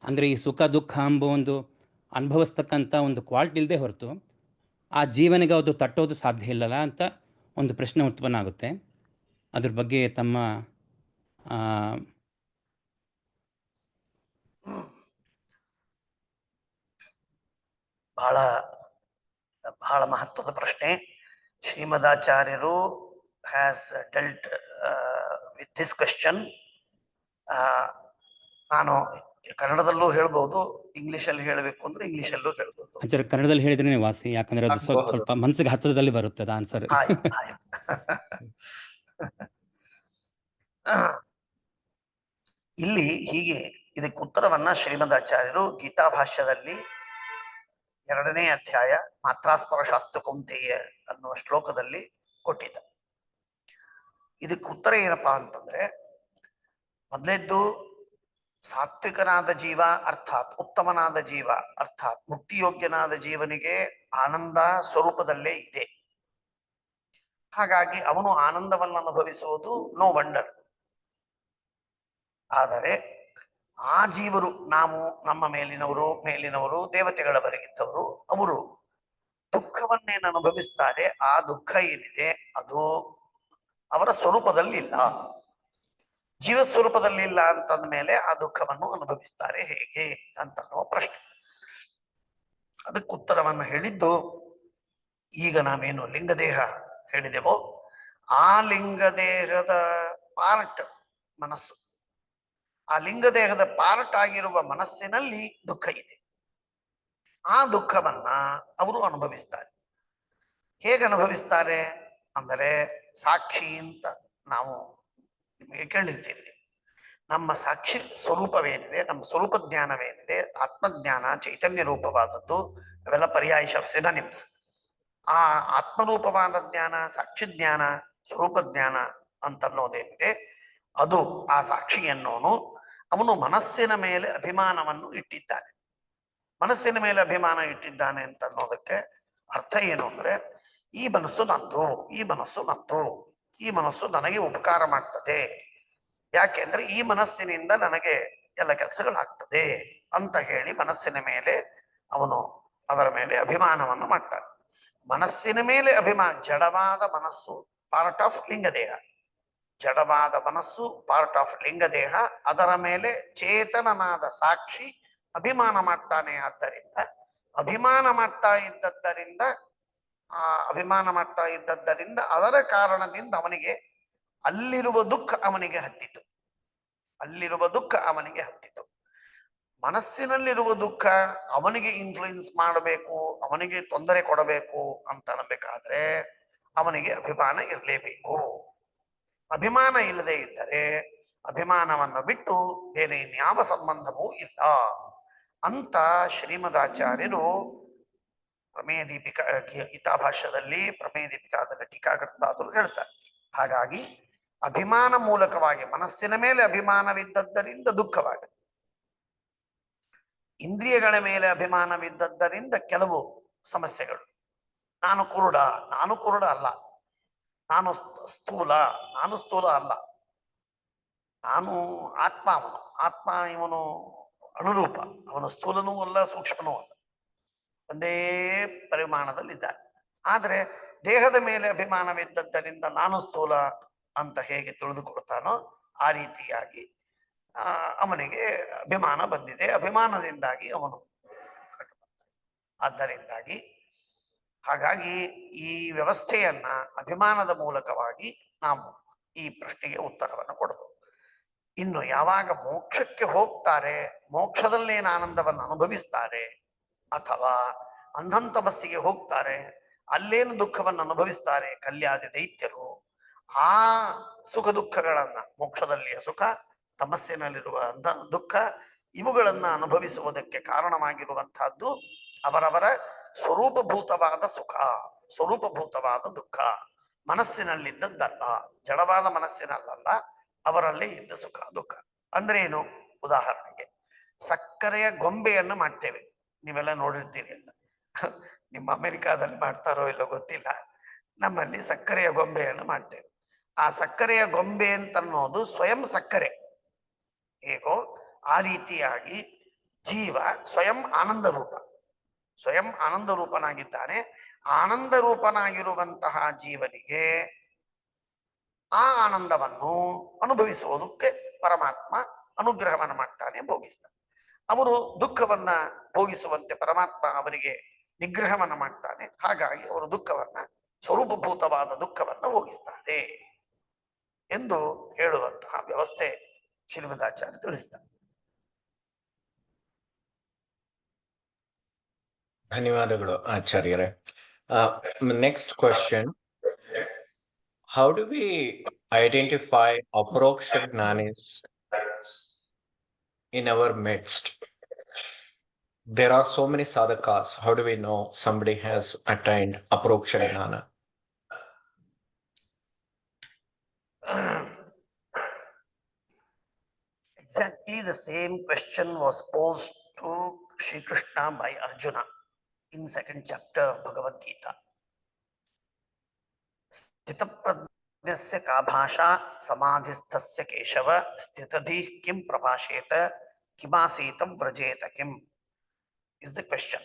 D: ಅಂದರೆ ಈ ಸುಖ ದುಃಖ ಎಂಬ ಒಂದು ಅನುಭವಿಸ್ತಕ್ಕಂಥ ಒಂದು ಕ್ವಾಲಿಟಿ ಇಲ್ಲದೆ ಹೊರತು ಆ ಜೀವನಿಗೆ ಅದು ತಟ್ಟೋದು ಸಾಧ್ಯ ಇಲ್ಲಲ್ಲ ಅಂತ ಒಂದು ಪ್ರಶ್ನೆ ಉತ್ಪನ್ನ ಆಗುತ್ತೆ. ಅದ್ರ ಬಗ್ಗೆ ತಮ್ಮ
B: ಬಹಳ ಮಹತ್ವದ ಪ್ರಶ್ನೆ. ಶ್ರೀಮದಾಚಾರ್ಯರು has delt with this question. ನಾನು ಕನ್ನಡದಲ್ಲೂ ಹೇಳ್ಬೋದು, ಇಂಗ್ಲಿಷಲ್ಲಿ ಹೇಳಬೇಕು ಅಂದ್ರೆ ಇಂಗ್ಲಿಷಲ್ಲೂ ಹೇಳ್ಬೋದು.
D: ಆಚಾರ್ಯ ಕನ್ನಡದಲ್ಲಿ ಹೇಳಿದ್ರೆ ವಾಸಿ, ಯಾಕಂದ್ರೆ ಅದು ಸ್ವಲ್ಪ ಮನಸ್ಸಿಗೆ ಹತ್ತಿರದಲ್ಲಿ ಬರುತ್ತೆ ಅದು ಆನ್ಸರ್.
B: ಇಲ್ಲಿ ಹೀಗೆ ಇದಕ್ಕೆ ಉತ್ತರವನ್ನ ಶ್ರೀಮದಾಚಾರ್ಯರು ಗೀತಾ ಭಾಷ್ಯದಲ್ಲಿ 2ನೇ ಅಧ್ಯಾಯ ಮಾತ್ರಾಸ್ಪರ ಶಾಸ್ತ್ರ ಕೌಂತೆಯ ಅನ್ನುವ ಶ್ಲೋಕದಲ್ಲಿ ಕೊಟ್ಟಿದ್ದ. ಇದಕ್ಕೆ ಉತ್ತರ ಏನಪ್ಪಾ ಅಂತಂದ್ರೆ, ಮೊದಲೇದ್ದು ಸಾತ್ವಿಕನಾದ ಜೀವ ಅರ್ಥಾತ್ ಉತ್ತಮನಾದ ಜೀವ ಅರ್ಥಾತ್ ಮುಕ್ತಿಯೋಗ್ಯನಾದ ಜೀವನಿಗೆ ಆನಂದ ಸ್ವರೂಪದಲ್ಲೇ ಇದೆ. ಹಾಗಾಗಿ ಅವನು ಆನಂದವನ್ನು ಅನುಭವಿಸುವುದು ನೋ ವಂಡರ್. ಆದರೆ ಆ ಜೀವರು, ನಾವು ನಮ್ಮ ಮೇಲಿನವರು ದೇವತೆಗಳವರೆಗಿದ್ದವರು, ಅವರು ದುಃಖವನ್ನೇನು ಅನುಭವಿಸ್ತಾರೆ, ಆ ದುಃಖ ಏನಿದೆ ಅದು ಅವರ ಸ್ವರೂಪದಲ್ಲಿಲ್ಲ. ಜೀವ ಸ್ವರೂಪದಲ್ಲಿಲ್ಲ ಅಂತಂದ ಮೇಲೆ ಆ ದುಃಖವನ್ನು ಅನುಭವಿಸ್ತಾರೆ ಹೇಗೆ ಅಂತನ್ನುವ ಪ್ರಶ್ನೆ. ಅದಕ್ಕೆ ಉತ್ತರವನ್ನು ಹೇಳಿದ್ದು, ಈಗ ನಾವೇನು ಲಿಂಗದೇಹ ಹೇಳಿದೆವೋ ಆ ಲಿಂಗದೇಹದ ಪಾರ್ಟ್ ಮನಸ್ಸು, ಆ ಲಿಂಗದೇಹದ ಪಾರ್ಟ್ ಆಗಿರುವ ಮನಸ್ಸಿನಲ್ಲಿ ದುಃಖ ಇದೆ. ಆ ದುಃಖವನ್ನ ಅವರು ಅನುಭವಿಸ್ತಾರೆ. ಹೇಗೆ ಅನುಭವಿಸ್ತಾರೆ ಅಂದರೆ, ಸಾಕ್ಷಿ ಅಂತ ನಾವು ನಿಮಗೆ ಕೇಳಿರ್ತೀರಿ. ನಮ್ಮ ಸಾಕ್ಷಿ ಸ್ವರೂಪವೇನಿದೆ, ನಮ್ಮ ಸ್ವರೂಪ ಜ್ಞಾನವೇನಿದೆ, ಆತ್ಮಜ್ಞಾನ ಚೈತನ್ಯ ರೂಪವಾದದ್ದು, ಅವೆಲ್ಲ ಪರ್ಯಾಯ ಸಿನೋನಿಮ್ಸ್. ಆ ಆತ್ಮರೂಪವಾದ ಜ್ಞಾನ, ಸಾಕ್ಷಿ ಜ್ಞಾನ, ಸ್ವರೂಪ ಜ್ಞಾನ ಅಂತನ್ನೋದೇನಿದೆ, ಅದು ಆ ಸಾಕ್ಷಿ ಅನ್ನೋನು ಅವನು ಮನಸ್ಸಿನ ಮೇಲೆ ಅಭಿಮಾನವನ್ನು ಇಟ್ಟಿದ್ದಾನೆ. ಮನಸ್ಸಿನ ಮೇಲೆ ಅಭಿಮಾನ ಇಟ್ಟಿದ್ದಾನೆ ಅಂತ ಅನ್ನೋದಕ್ಕೆ ಅರ್ಥ ಏನು ಅಂದ್ರೆ, ಈ ಮನಸ್ಸು ನಂದು, ಈ ಮನಸ್ಸು ನಂದು, ಈ ಮನಸ್ಸು ನನಗೆ ಉಪಕಾರ ಮಾಡ್ತದೆ. ಯಾಕೆಂದ್ರೆ ಈ ಮನಸ್ಸಿನಿಂದ ನನಗೆ ಎಲ್ಲ ಕೆಲಸಗಳಾಗ್ತದೆ ಅಂತ ಹೇಳಿ ಮನಸ್ಸಿನ ಮೇಲೆ ಅವನು ಅದರ ಮೇಲೆ ಅಭಿಮಾನವನ್ನು ಮಾಡ್ತಾನೆ. ಮನಸ್ಸಿನ ಮೇಲೆ ಅಭಿಮಾನ, ಜಡವಾದ ಮನಸ್ಸು ಪಾರ್ಟ್ ಆಫ್ ಲಿಂಗದೇಹ, ಜಡವಾದ ಮನಸ್ಸು ಪಾರ್ಟ್ ಆಫ್ ಲಿಂಗದೇಹ, ಅದರ ಮೇಲೆ ಚೇತನನಾದ ಸಾಕ್ಷಿ ಅಭಿಮಾನ ಮಾಡ್ತಾನೆ. ಆದ್ದರಿಂದ ಅಭಿಮಾನ ಮಾಡ್ತಾ ಇದ್ದದ್ದರಿಂದ ಅದರ ಕಾರಣದಿಂದ ಅವನಿಗೆ ಅಲ್ಲಿರುವ ದುಃಖ ಅವನಿಗೆ ಹತ್ತಿತು. ಮನಸ್ಸಿನಲ್ಲಿರುವ ದುಃಖ ಅವನಿಗೆ ಇನ್ಫ್ಲುಯೆನ್ಸ್ ಮಾಡಬೇಕು, ಅವನಿಗೆ ತೊಂದರೆ ಕೊಡಬೇಕು ಅಂತ ಅನ್ನಬೇಕಾದ್ರೆ ಅವನಿಗೆ ಅಭಿಮಾನ ಇರಲೇಬೇಕು. ಅಭಿಮಾನ ಇಲ್ಲದೆ ಇದ್ದರೆ ಅಭಿಮಾನವನ್ನು ಬಿಟ್ಟು ಬೇರೆ ಇನ್ಯಾವ ಸಂಬಂಧವೂ ಇಲ್ಲ ಅಂತ ಶ್ರೀಮದಾಚಾರ್ಯರು ಪ್ರಮೇಯ ದೀಪಿಕಾ ಗೀತಾ ಭಾಷ್ಯದಲ್ಲಿ ಪ್ರಮೇಯ ದೀಪಿಕಾದಲ್ಲಿ ಟೀಕಾಕರ್ತಾದರು ಹೇಳ್ತಾರೆ. ಹಾಗಾಗಿ ಅಭಿಮಾನ ಮೂಲಕವಾಗಿ ಮನಸ್ಸಿನ ಮೇಲೆ ಅಭಿಮಾನವಿದ್ದದ್ದರಿಂದ ದುಃಖವಾಗುತ್ತೆ. ಇಂದ್ರಿಯಗಳ ಮೇಲೆ ಅಭಿಮಾನವಿದ್ದದ್ದರಿಂದ ಕೆಲವು ಸಮಸ್ಯೆಗಳು. ನಾನು ಕುರುಡ ಅಲ್ಲ, ನಾನು ಸ್ಥೂಲ ಅಲ್ಲ, ನಾನು ಆತ್ಮ ಇವನು ಅನುರೂಪ, ಅವನು ಸ್ಥೂಲನೂ ಅಲ್ಲ ಸೂಕ್ಷ್ಮನೂ ಅಲ್ಲ, ಒಂದೇ ಪರಿಮಾಣದಲ್ಲಿದ್ದಾನೆ. ಆದರೆ ದೇಹದ ಮೇಲೆ ಅಭಿಮಾನವಿದ್ದದ್ದರಿಂದ ನಾನು ಸ್ಥೂಲ ಅಂತ ಹೇಗೆ ತಿಳಿದುಕೊಳ್ತಾನೋ ಆ ರೀತಿಯಾಗಿ ಅವನಿಗೆ ಅಭಿಮಾನ ಬಂದಿದೆ. ಅಭಿಮಾನದಿಂದಾಗಿ ಅವನು ಆದ್ದರಿಂದಾಗಿ ಹಾಗಾಗಿ ಈ ವ್ಯವಸ್ಥೆಯನ್ನ ಅಭಿಮಾನದ ಮೂಲಕವಾಗಿ ನಾವು ಈ ಪ್ರಶ್ನೆಗೆ ಉತ್ತರವನ್ನು ಕೊಡಬಹುದು. ಇನ್ನು ಯಾವಾಗ ಮೋಕ್ಷಕ್ಕೆ ಹೋಗ್ತಾರೆ, ಮೋಕ್ಷದಲ್ಲೇನು ಆನಂದವನ್ನು ಅನುಭವಿಸ್ತಾರೆ, ಅಥವಾ ಅಂಧಂತಮಸ್ಸಿಗೆ ಹೋಗ್ತಾರೆ, ಅಲ್ಲೇನು ದುಃಖವನ್ನು ಅನುಭವಿಸ್ತಾರೆ ಕಲ್ಯಾದಿ ದೈತ್ಯರು, ಆ ಸುಖ ದುಃಖಗಳನ್ನ, ಮೋಕ್ಷದಲ್ಲಿಯ ಸುಖ, ತಮಸ್ಸಿನಲ್ಲಿರುವ ದುಃಖ, ಇವುಗಳನ್ನ ಅನುಭವಿಸುವುದಕ್ಕೆ ಕಾರಣವಾಗಿರುವಂತಹದ್ದು ಅವರವರ ಸ್ವರೂಪಭೂತವಾದ ಸುಖ, ಸ್ವರೂಪಭೂತವಾದ ದುಃಖ, ಮನಸ್ಸಿನಲ್ಲಿದ್ದದ್ದಲ್ಲ, ಜಡವಾದ ಮನಸ್ಸಿನಲ್ಲ, ಅವರಲ್ಲೇ ಇದ್ದ ಸುಖ ದುಃಖ. ಅಂದ್ರೆ ಏನು? ಉದಾಹರಣೆಗೆ ಸಕ್ಕರೆಯ ಗೊಂಬೆಯನ್ನು ಮಾಡ್ತೇವೆ, ನೀವೆಲ್ಲ ನೋಡಿರ್ತೀರಿ ಅಂತ. ನಿಮ್ಮ ಅಮೆರಿಕಾದಲ್ಲಿ ಮಾಡ್ತಾರೋ ಇಲ್ಲೋ ಗೊತ್ತಿಲ್ಲ, ನಮ್ಮಲ್ಲಿ ಸಕ್ಕರೆಯ ಗೊಂಬೆಯನ್ನು ಮಾಡ್ತೇವೆ. ಆ ಸಕ್ಕರೆಯ ಗೊಂಬೆ ಅಂತನ್ನೋದು ಸ್ವಯಂ ಸಕ್ಕರೆ. ಹೇಗೋ ಆ ರೀತಿಯಾಗಿ ಜೀವ ಸ್ವಯಂ ಆನಂದ ರೂಪ, ಸ್ವಯಂ ಆನಂದ ರೂಪನಾಗಿದ್ದಾನೆ. ಆನಂದ ರೂಪನಾಗಿರುವಂತಹ ಜೀವನಿಗೆ ಆ ಆನಂದವನ್ನು ಅನುಭವಿಸುವುದಕ್ಕೆ ಪರಮಾತ್ಮ ಅನುಗ್ರಹವನ್ನು ಮಾಡ್ತಾನೆ, ಭೋಗಿಸ್ತಾನೆ. ಅವರು ದುಃಖವನ್ನ ಭೋಗಿಸುವಂತೆ ಪರಮಾತ್ಮ ಅವರಿಗೆ ನಿಗ್ರಹವನ್ನ ಮಾಡ್ತಾನೆ. ಹಾಗಾಗಿ ಅವರು ದುಃಖವನ್ನ, ಸ್ವರೂಪಭೂತವಾದ ದುಃಖವನ್ನ ಭೋಗಿಸ್ತಾರೆ ಎಂದು ಹೇಳುವಂತಹ ವ್ಯವಸ್ಥೆ ಶ್ರೀಮದಾಚಾರ್ಯ ತಿಳಿಸ್ತಾರೆ.
C: ಧನ್ಯವಾದಗಳು ಆಚಾರ್ಯರೇ. Next question, how do we identify aparoksha jnanis in our midst? There are so many sadhakas. How do we know somebody has attained aparoksha jnana?
B: Exactly the same question was posed to Shri Krishna by Arjuna in second chapter of Bhagavad Gita. स्थितप्रज्ञस्य का भाषा समाधिस्थस्य केशव स्थितधिः किं प्रभाषेत किमासीतं व्रजेत किम् is the question.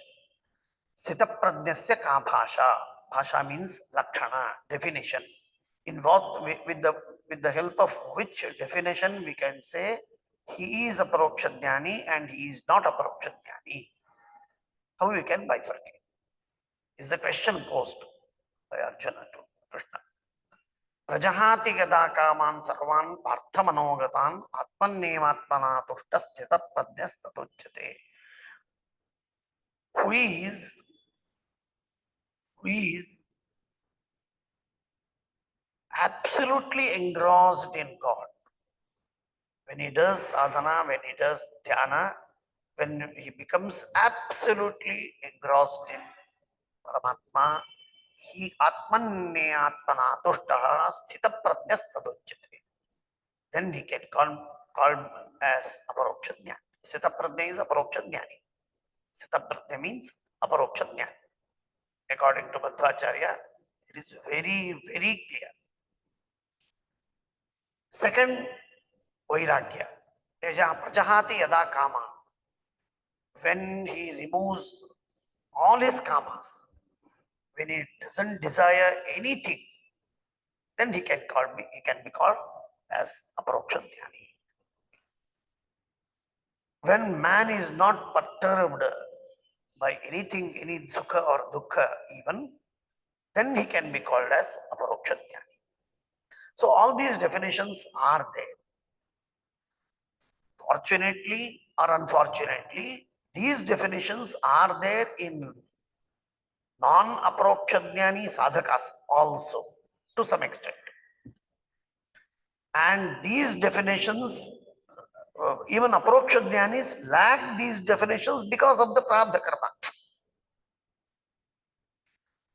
B: स्थितप्रज्ञस्य का भाषा, भाषा means lakshana, definition. In what with the help of which definition we can say he is aparoksha jnani and he is not aparoksha jnani. How we can bifurcate is the question posed by Arjuna to Krishna. प्रजहाति गदा कामान सर्वान् पार्थमनोगतान् आत्मन्नेवात्मना तुष्ट स्थित प्रज्ञस्ततुच्यते. Who is absolutely engrossed in God. When he does sadhana, when he does dhyana, when he becomes absolutely engrossed in Paramatma, he atmanne atmana tushtaha sthita prajnastaduchyate. Then he can called as aparoksha jnani. Sthita prajna is aparoksha jnani. Sthita prajna means aparoksha jnani. According to Madhvacharya, it is very, very clear. Second, vairagya. Prajahati yada kama. when he removes all his kamas, when he doesn't desire anything, then he can be called as aparoksha dhyani. When man is not perturbed by anything, any sukha or dukkha even, then he can be called as aparoksha dhyani. So all these definitions are there. Fortunately or unfortunately, these definitions are there in non-aparoksha dhyani sadhakas also to some extent. And these definitions, even aparoksha dhyanis lack these definitions because of the prarabdha karma.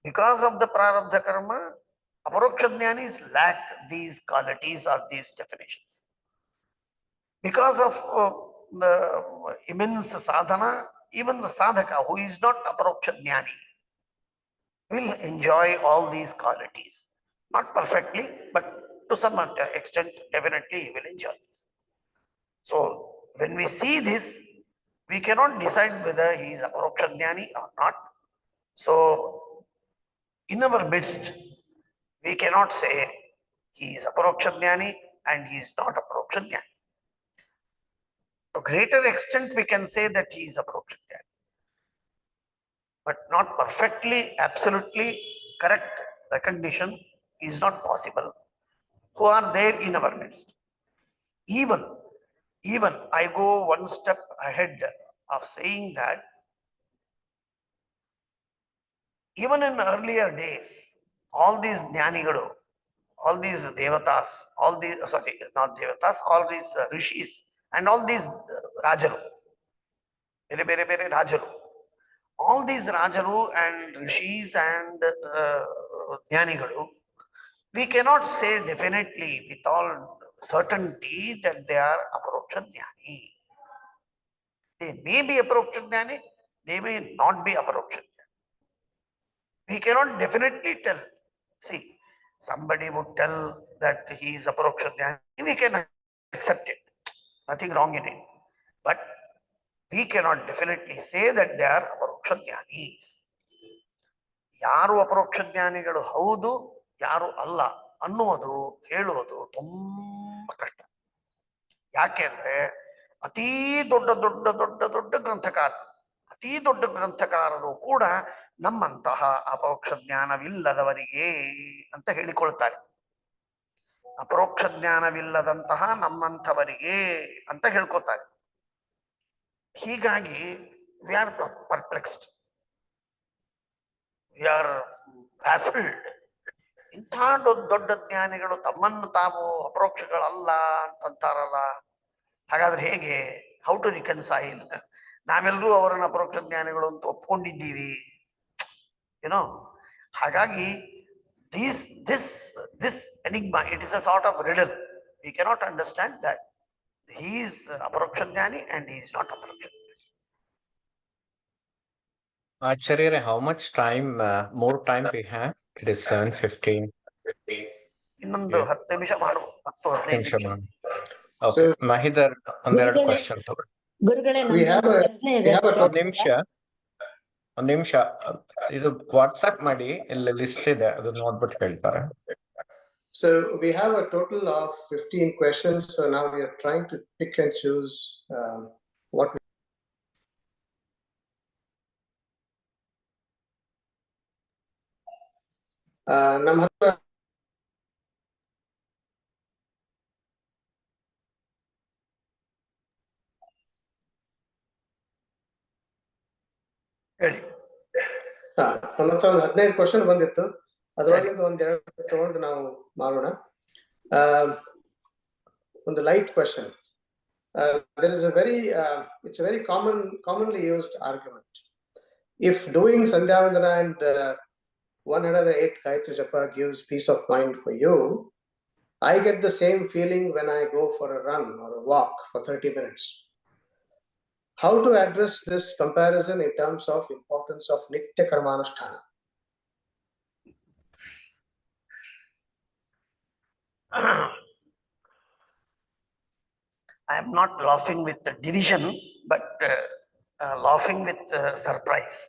B: Because of the prarabdha karma, aparoksha dhyanis lack these qualities or these definitions. Because of the immense sadhana, even the sadhaka who is not aparoksha dhyani will enjoy all these qualities. Not perfectly, but to some extent, definitely he will enjoy this. So when we see this, we cannot decide whether he is aparoksha dhyani or not. So in our midst, we cannot say he is aparoksha dhyani and he is not aparoksha dhyani. To greater extent, we can say that he is aparoksha dhyani, but not perfectly, absolutely correct recognition is not possible. Who are there in our midst? Even I go one step ahead of saying that even in earlier days, all these Jnanigalu, all these Devatas, all these, sorry, not Devatas, all these Rishis, and all these Rajaru, Rajaru, all these Rajaru and Rishis and Jnanigalu, we cannot say definitely with all certainty that they are Aparoksha Jnani. They may be Aparoksha Jnani, they may not be Aparoksha Jnani. We cannot definitely tell. See, somebody would tell that he is aparoksha dhyani, we can accept it. Nothing wrong in it. But we cannot definitely say that they are aparoksha dhyanis. ಯಾರು ಅಪರೋಕ್ಷ ಜ್ಞಾನಿಗಳು ಹೌದು ಯಾರು ಅಲ್ಲ ಅನ್ನುವುದು ಹೇಳುವುದು ತುಂಬಾ ಕಷ್ಟ. ಯಾಕೆಂದ್ರೆ ಅತೀ ದೊಡ್ಡ ಗ್ರಂಥಕಾರರು ಕೂಡ ನಮ್ಮಂತಹ ಅಪರೋಕ್ಷ ಜ್ಞಾನವಿಲ್ಲದವರಿಗೆ ಅಂತ ಹೇಳಿಕೊಳ್ತಾರೆ. ಅಪರೋಕ್ಷ ಜ್ಞಾನವಿಲ್ಲದಂತಹ ನಮ್ಮಂಥವರಿಗೆ ಅಂತ ಹೇಳ್ಕೊತಾರೆ. ಹೀಗಾಗಿ we are perplexed, we are baffled. ಇಂಥ ದೊಡ್ಡ ಜ್ಞಾನಿಗಳು ತಮ್ಮನ್ನು ತಾವು ಅಪರೋಕ್ಷಗಳಲ್ಲ ಅಂತಾರಲ್ಲ, ಹಾಗಾದ್ರೆ ಹೇಗೆ? How to reconcile? ನಾವೆಲ್ಲರೂ ಅವರನ್ನು ಅಪರೋಕ್ಷ ಜ್ಞಾನಿಗಳು ಅಂತ ಒಪ್ಕೊಂಡಿದ್ದೀವಿ, ಏನೋ. ಹಾಗಾಗಿ this enigma, it is a sort of riddle. We cannot understand that he is aparoksha jnani and he is not aparoksha jnani.
C: Acharya, how much time, more time we have? It is 7:15.
B: ಇನ್ನೊಂದು 10 ನಿಮಿಷ ಮಾಡು, 10-15 ನಿಮಿಷ.
C: Okay, Mahidhar, ಒಂದೆರಡು question ತಗೊಳ್ಳಿ.
E: ಗುರುಗಳೇ,
C: ಒಂದ್ ನಿಮಿಷ ಇದು ವಾಟ್ಸ್ಆಪ್ ಮಾಡಿ, ಇಲ್ಲಿ ಲಿಸ್ಟ್ ಇದೆ, ಅದನ್ನ ನೋಡ್ಬಿಟ್ಟು ಹೇಳ್ತಾರೆ.
A: So we have a total of 15 questions. So now we are trying to pick and choose what we ನಮ್ಮ ಹತ್ರ
B: ಹೇಳಿ.
A: ನಮ್ಮ ಹತ್ರ ಒಂದು 15 ಕ್ವಶನ್ ಬಂದಿತ್ತು. ಅದರೊಳಗಿಂದ ಒಂದೆರಡು ತಗೊಂಡು ನಾವು ಮಾಡೋಣ. ಒಂದು light question. There is a it's a very commonly used argument. If doing Sandhyavandana and 108 Gayatri Japa gives peace of mind for you, I get the same feeling when I go for a run or a walk for 30 minutes. How to address this comparison in terms of importance of Nitya Karmanusthana?
B: I am not laughing with the division, but laughing with surprise.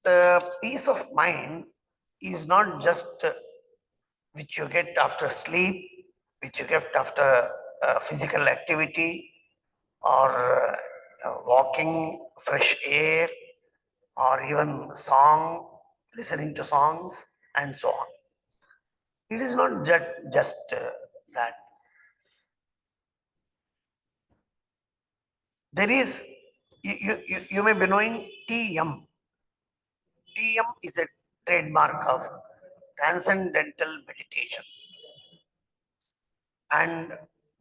B: The peace of mind is not just which you get after sleep, which you get after physical activity, or walking, fresh air, or even song, listening to songs, and so on. It is not just that. There is, you may be knowing TM. TM is a trademark of transcendental meditation. And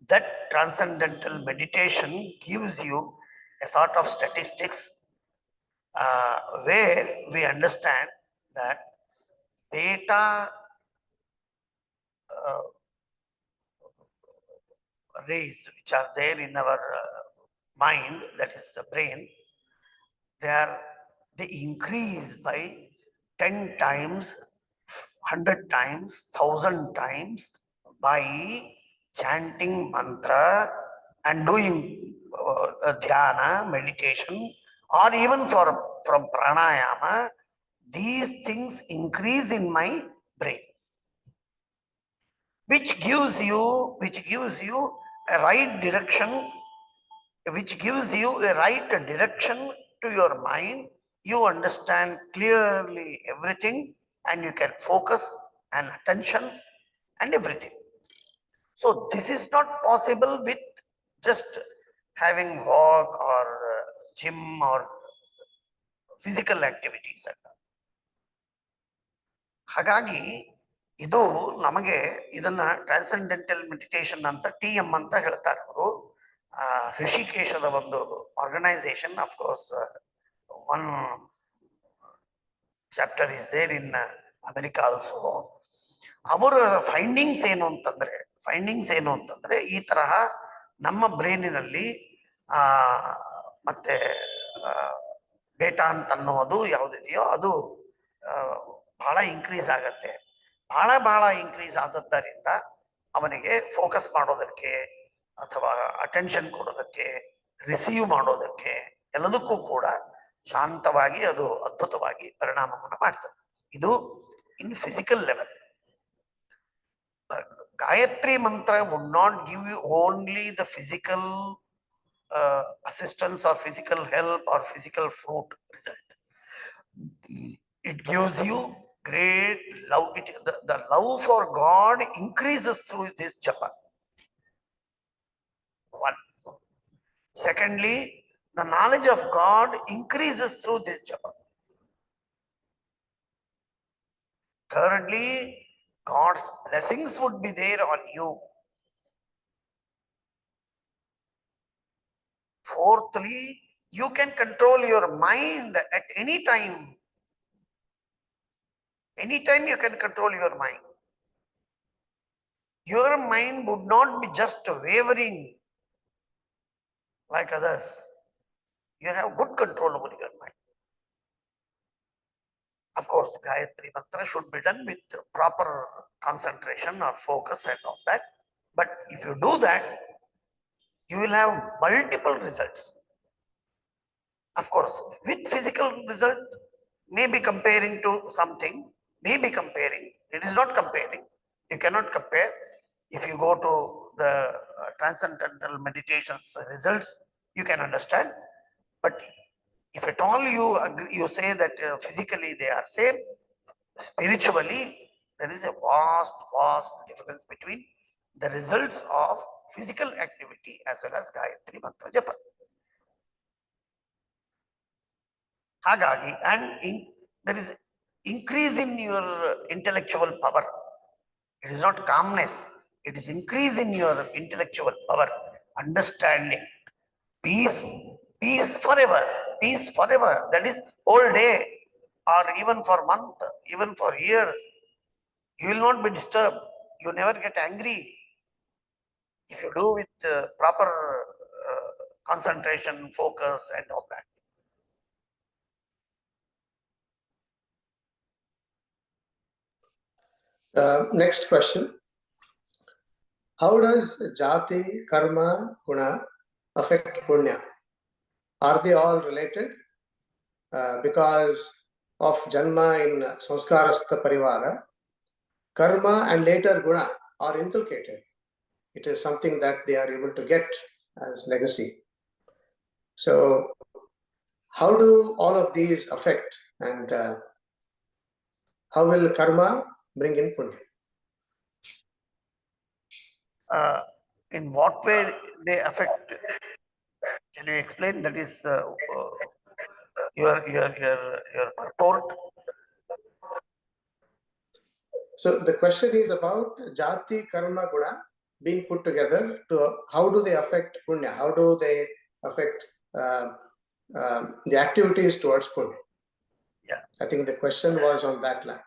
B: that transcendental meditation gives you a sort of statistics where we understand that beta rays which are there in our mind, that is the brain, they increase by 10 times, 100 times, 1,000 times by chanting mantra and doing dhyana, meditation, or even from pranayama. These things increase in my brain, which gives you a right direction, which gives you a right direction to your mind. You understand clearly everything and you can focus and attention and everything. So this is not possible with just having walk or gym or physical activities. ಹಾಗಾಗಿ ಇದು ನಮಗೆ ಇದನ್ನ transcendental meditation ಅಂತ TM ಅಂತ ಹೇಳ್ತಾರೆ ಅವರು. ಋಷಿಕೇಶದ ಒಂದು organisation. Of course one chapter is there in America also. ಅವರ ಫೈಂಡಿಂಗ್ಸ್ ಏನು ಅಂತಂದ್ರೆ ಈ ತರಹ ನಮ್ಮ ಬ್ರೈನಿನಲ್ಲಿ ಮತ್ತೆ ಬೇಟಾ ಅಂತ ಅನ್ನೋದು ಯಾವುದಿದೆಯೋ ಅದು ಬಹಳ ಇನ್ಕ್ರೀಸ್ ಆಗತ್ತೆ. ಬಹಳ ಇನ್ಕ್ರೀಸ್ ಆದದ್ದರಿಂದ ಅವನಿಗೆ ಫೋಕಸ್ ಮಾಡೋದಕ್ಕೆ ಅಥವಾ ಅಟೆನ್ಷನ್ ಕೊಡೋದಕ್ಕೆ, ರಿಸೀವ್ ಮಾಡೋದಕ್ಕೆ ಎಲ್ಲದಕ್ಕೂ ಕೂಡ ಶಾಂತವಾಗಿ ಅದು ಅದ್ಭುತವಾಗಿ ಪರಿಣಾಮವನ್ನು ಮಾಡ್ತದೆ. ಇದು in physical level. Gayatri mantra would not give you only the physical assistance or physical help or physical fruit result. It gives you great love. The love for God increases through this japa. One. Secondly, the knowledge of God increases through this japa. Thirdly, God's blessings would be there on you. Fourthly, you can control your mind at any time. Anytime you can control your mind. Your mind would not be just wavering like others. You have good control over your mind. Of course, Gayatri Mantra should be done with proper concentration or focus and all that. But if you do that, you will have multiple results. Of course, with physical result, maybe comparing to something, maybe comparing, it is not comparing. You cannot compare. If you go to the transcendental meditations results, you can understand. But if at all you say that physically they are same, spiritually there is a vast difference between the results of physical activity as well as Gayatri Mantra Japa. Hagagi, and there is increase in your intellectual power. It is not calmness, it is increase in your intellectual power, understanding, peace forever, that is whole day or even for month, even for years. You will not be disturbed, you never get angry if you do with proper concentration, focus and all that.
A: Next question. how does jati, karma, guna affect punya? Are they all related? Because of janma in samskarastha parivara, karma and later guna are inculcated. It is something that they are able to get as legacy. So how do all of these affect, and how will karma bring in punya?
B: In what way they affect? Can you explain? That is your purport.
A: So the question is about jati, karma, guna being put together. To how do they affect punya? How do they affect the activities towards punya?
B: Yeah.
A: I think the question was on that line.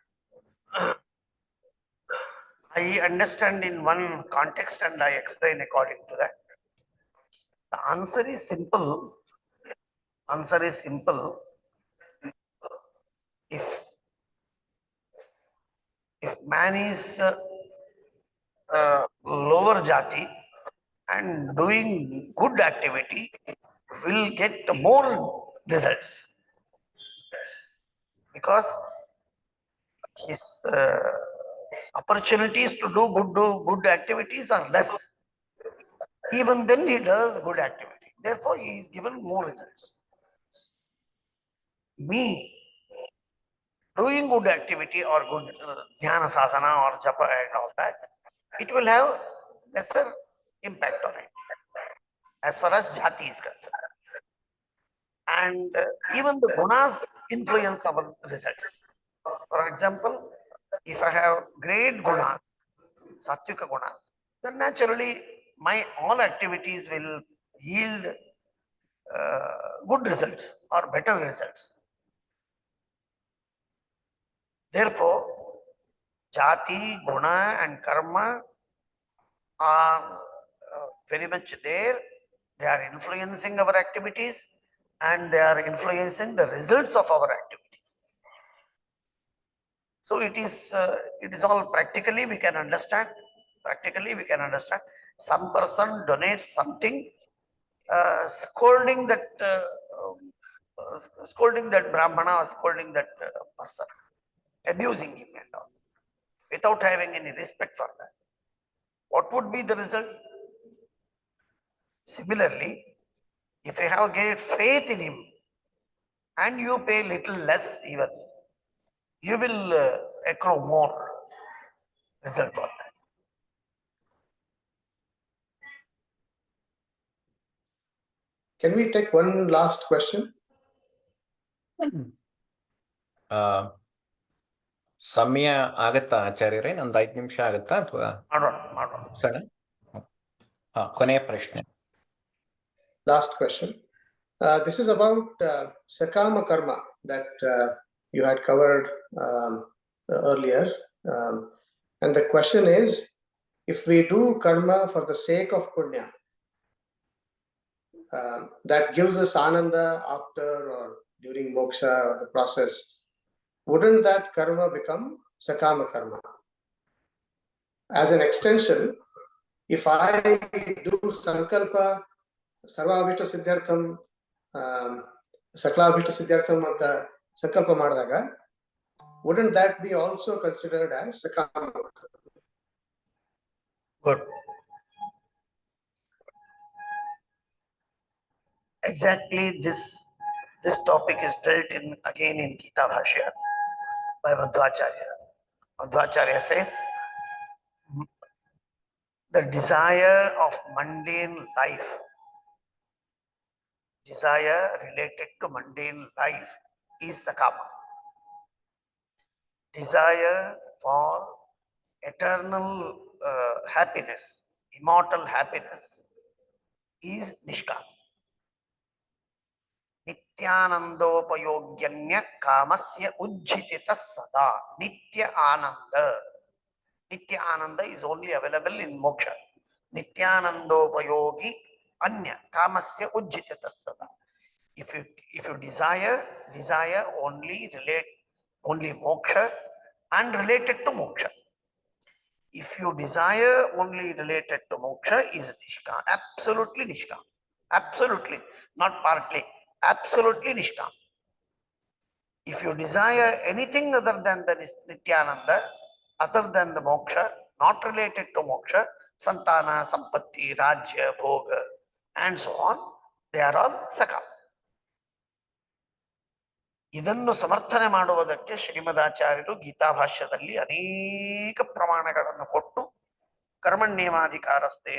B: I understand in one context and I explain according to that. The answer is simple. Answer is simple. If man is lower jati and doing good activity, will get more results because his opportunities to do good activities are less. Even then he does good activity. Therefore, he is given more results. Me doing good activity or good dhyana sadhana or japa and all that, it will have lesser impact on it as far as jati is concerned. And even the gunas influence our results. For example, if I have great gunas, sattvika gunas, then naturally my all activities will yield good results or better results. Therefore, jati, guna and karma are very much there. They are influencing our activities and they are influencing the results of our activities. So it is all practically we can understand. Practically we can understand. Some person donates something, scolding that brahmana or scolding that person, abusing him and all, without having any respect for that. What would be the result? Similarly, if you have great faith in him and you pay little less even, you will accrue more result for that.
A: Can we take one last question?
C: ಸಮಯ ಆಗತ್ತಾ ಆಚಾರ್ಯರೇ? ಒಂದು 5 ನಿಮಿಷ ಆಗತ್ತಾ ಅಥವಾ
B: ಮಾಡೋಣ.
C: ಕೊನೆಯ ಪ್ರಶ್ನೆ.
A: Last question. This is about sakama karma that you had covered earlier. And the question is, if we do karma for the sake of punya, that gives us ananda after or during moksha or the process, wouldn't that karma become sakama karma? As an extension, if I do sankalpa sarvabhishta siddhartham, saklabhishta siddhartham anta sankalpa madadaga, wouldn't that be also considered as sakama?
B: Good. Exactly this topic is dealt in again in Geeta Bhashya by Madhvacharya. Madhvacharya says, the desire of mundane life, desire related to mundane life is sakama. Desire for eternal happiness, immortal happiness is nishkama. Nityanandopayogyanya kamasya ujjitita sada. Nitya ananda. Nitya ananda is only available in moksha. Nityanandopayogi anya kamasya ujjitita sada. If you desire only moksha and related to moksha. if you desire only related to moksha is nishkam, absolutely nishkam, absolutely, not partly, absolutely nishkam. If you desire anything other than the nityananda, other than the moksha, not related to moksha, santana, sampatti, rajya, bhoga, and so on, they are all sakam. ಇದನ್ನು ಸಮರ್ಥನೆ ಮಾಡುವುದಕ್ಕೆ ಶ್ರೀಮದಾಚಾರ್ಯರು ಗೀತಾ ಭಾಷ್ಯದಲ್ಲಿ ಅನೇಕ ಪ್ರಮಾಣಗಳನ್ನು ಕೊಟ್ಟು ಕರ್ಮಣ್ಯೇವಾಧಿಕಾರಸ್ಥೆ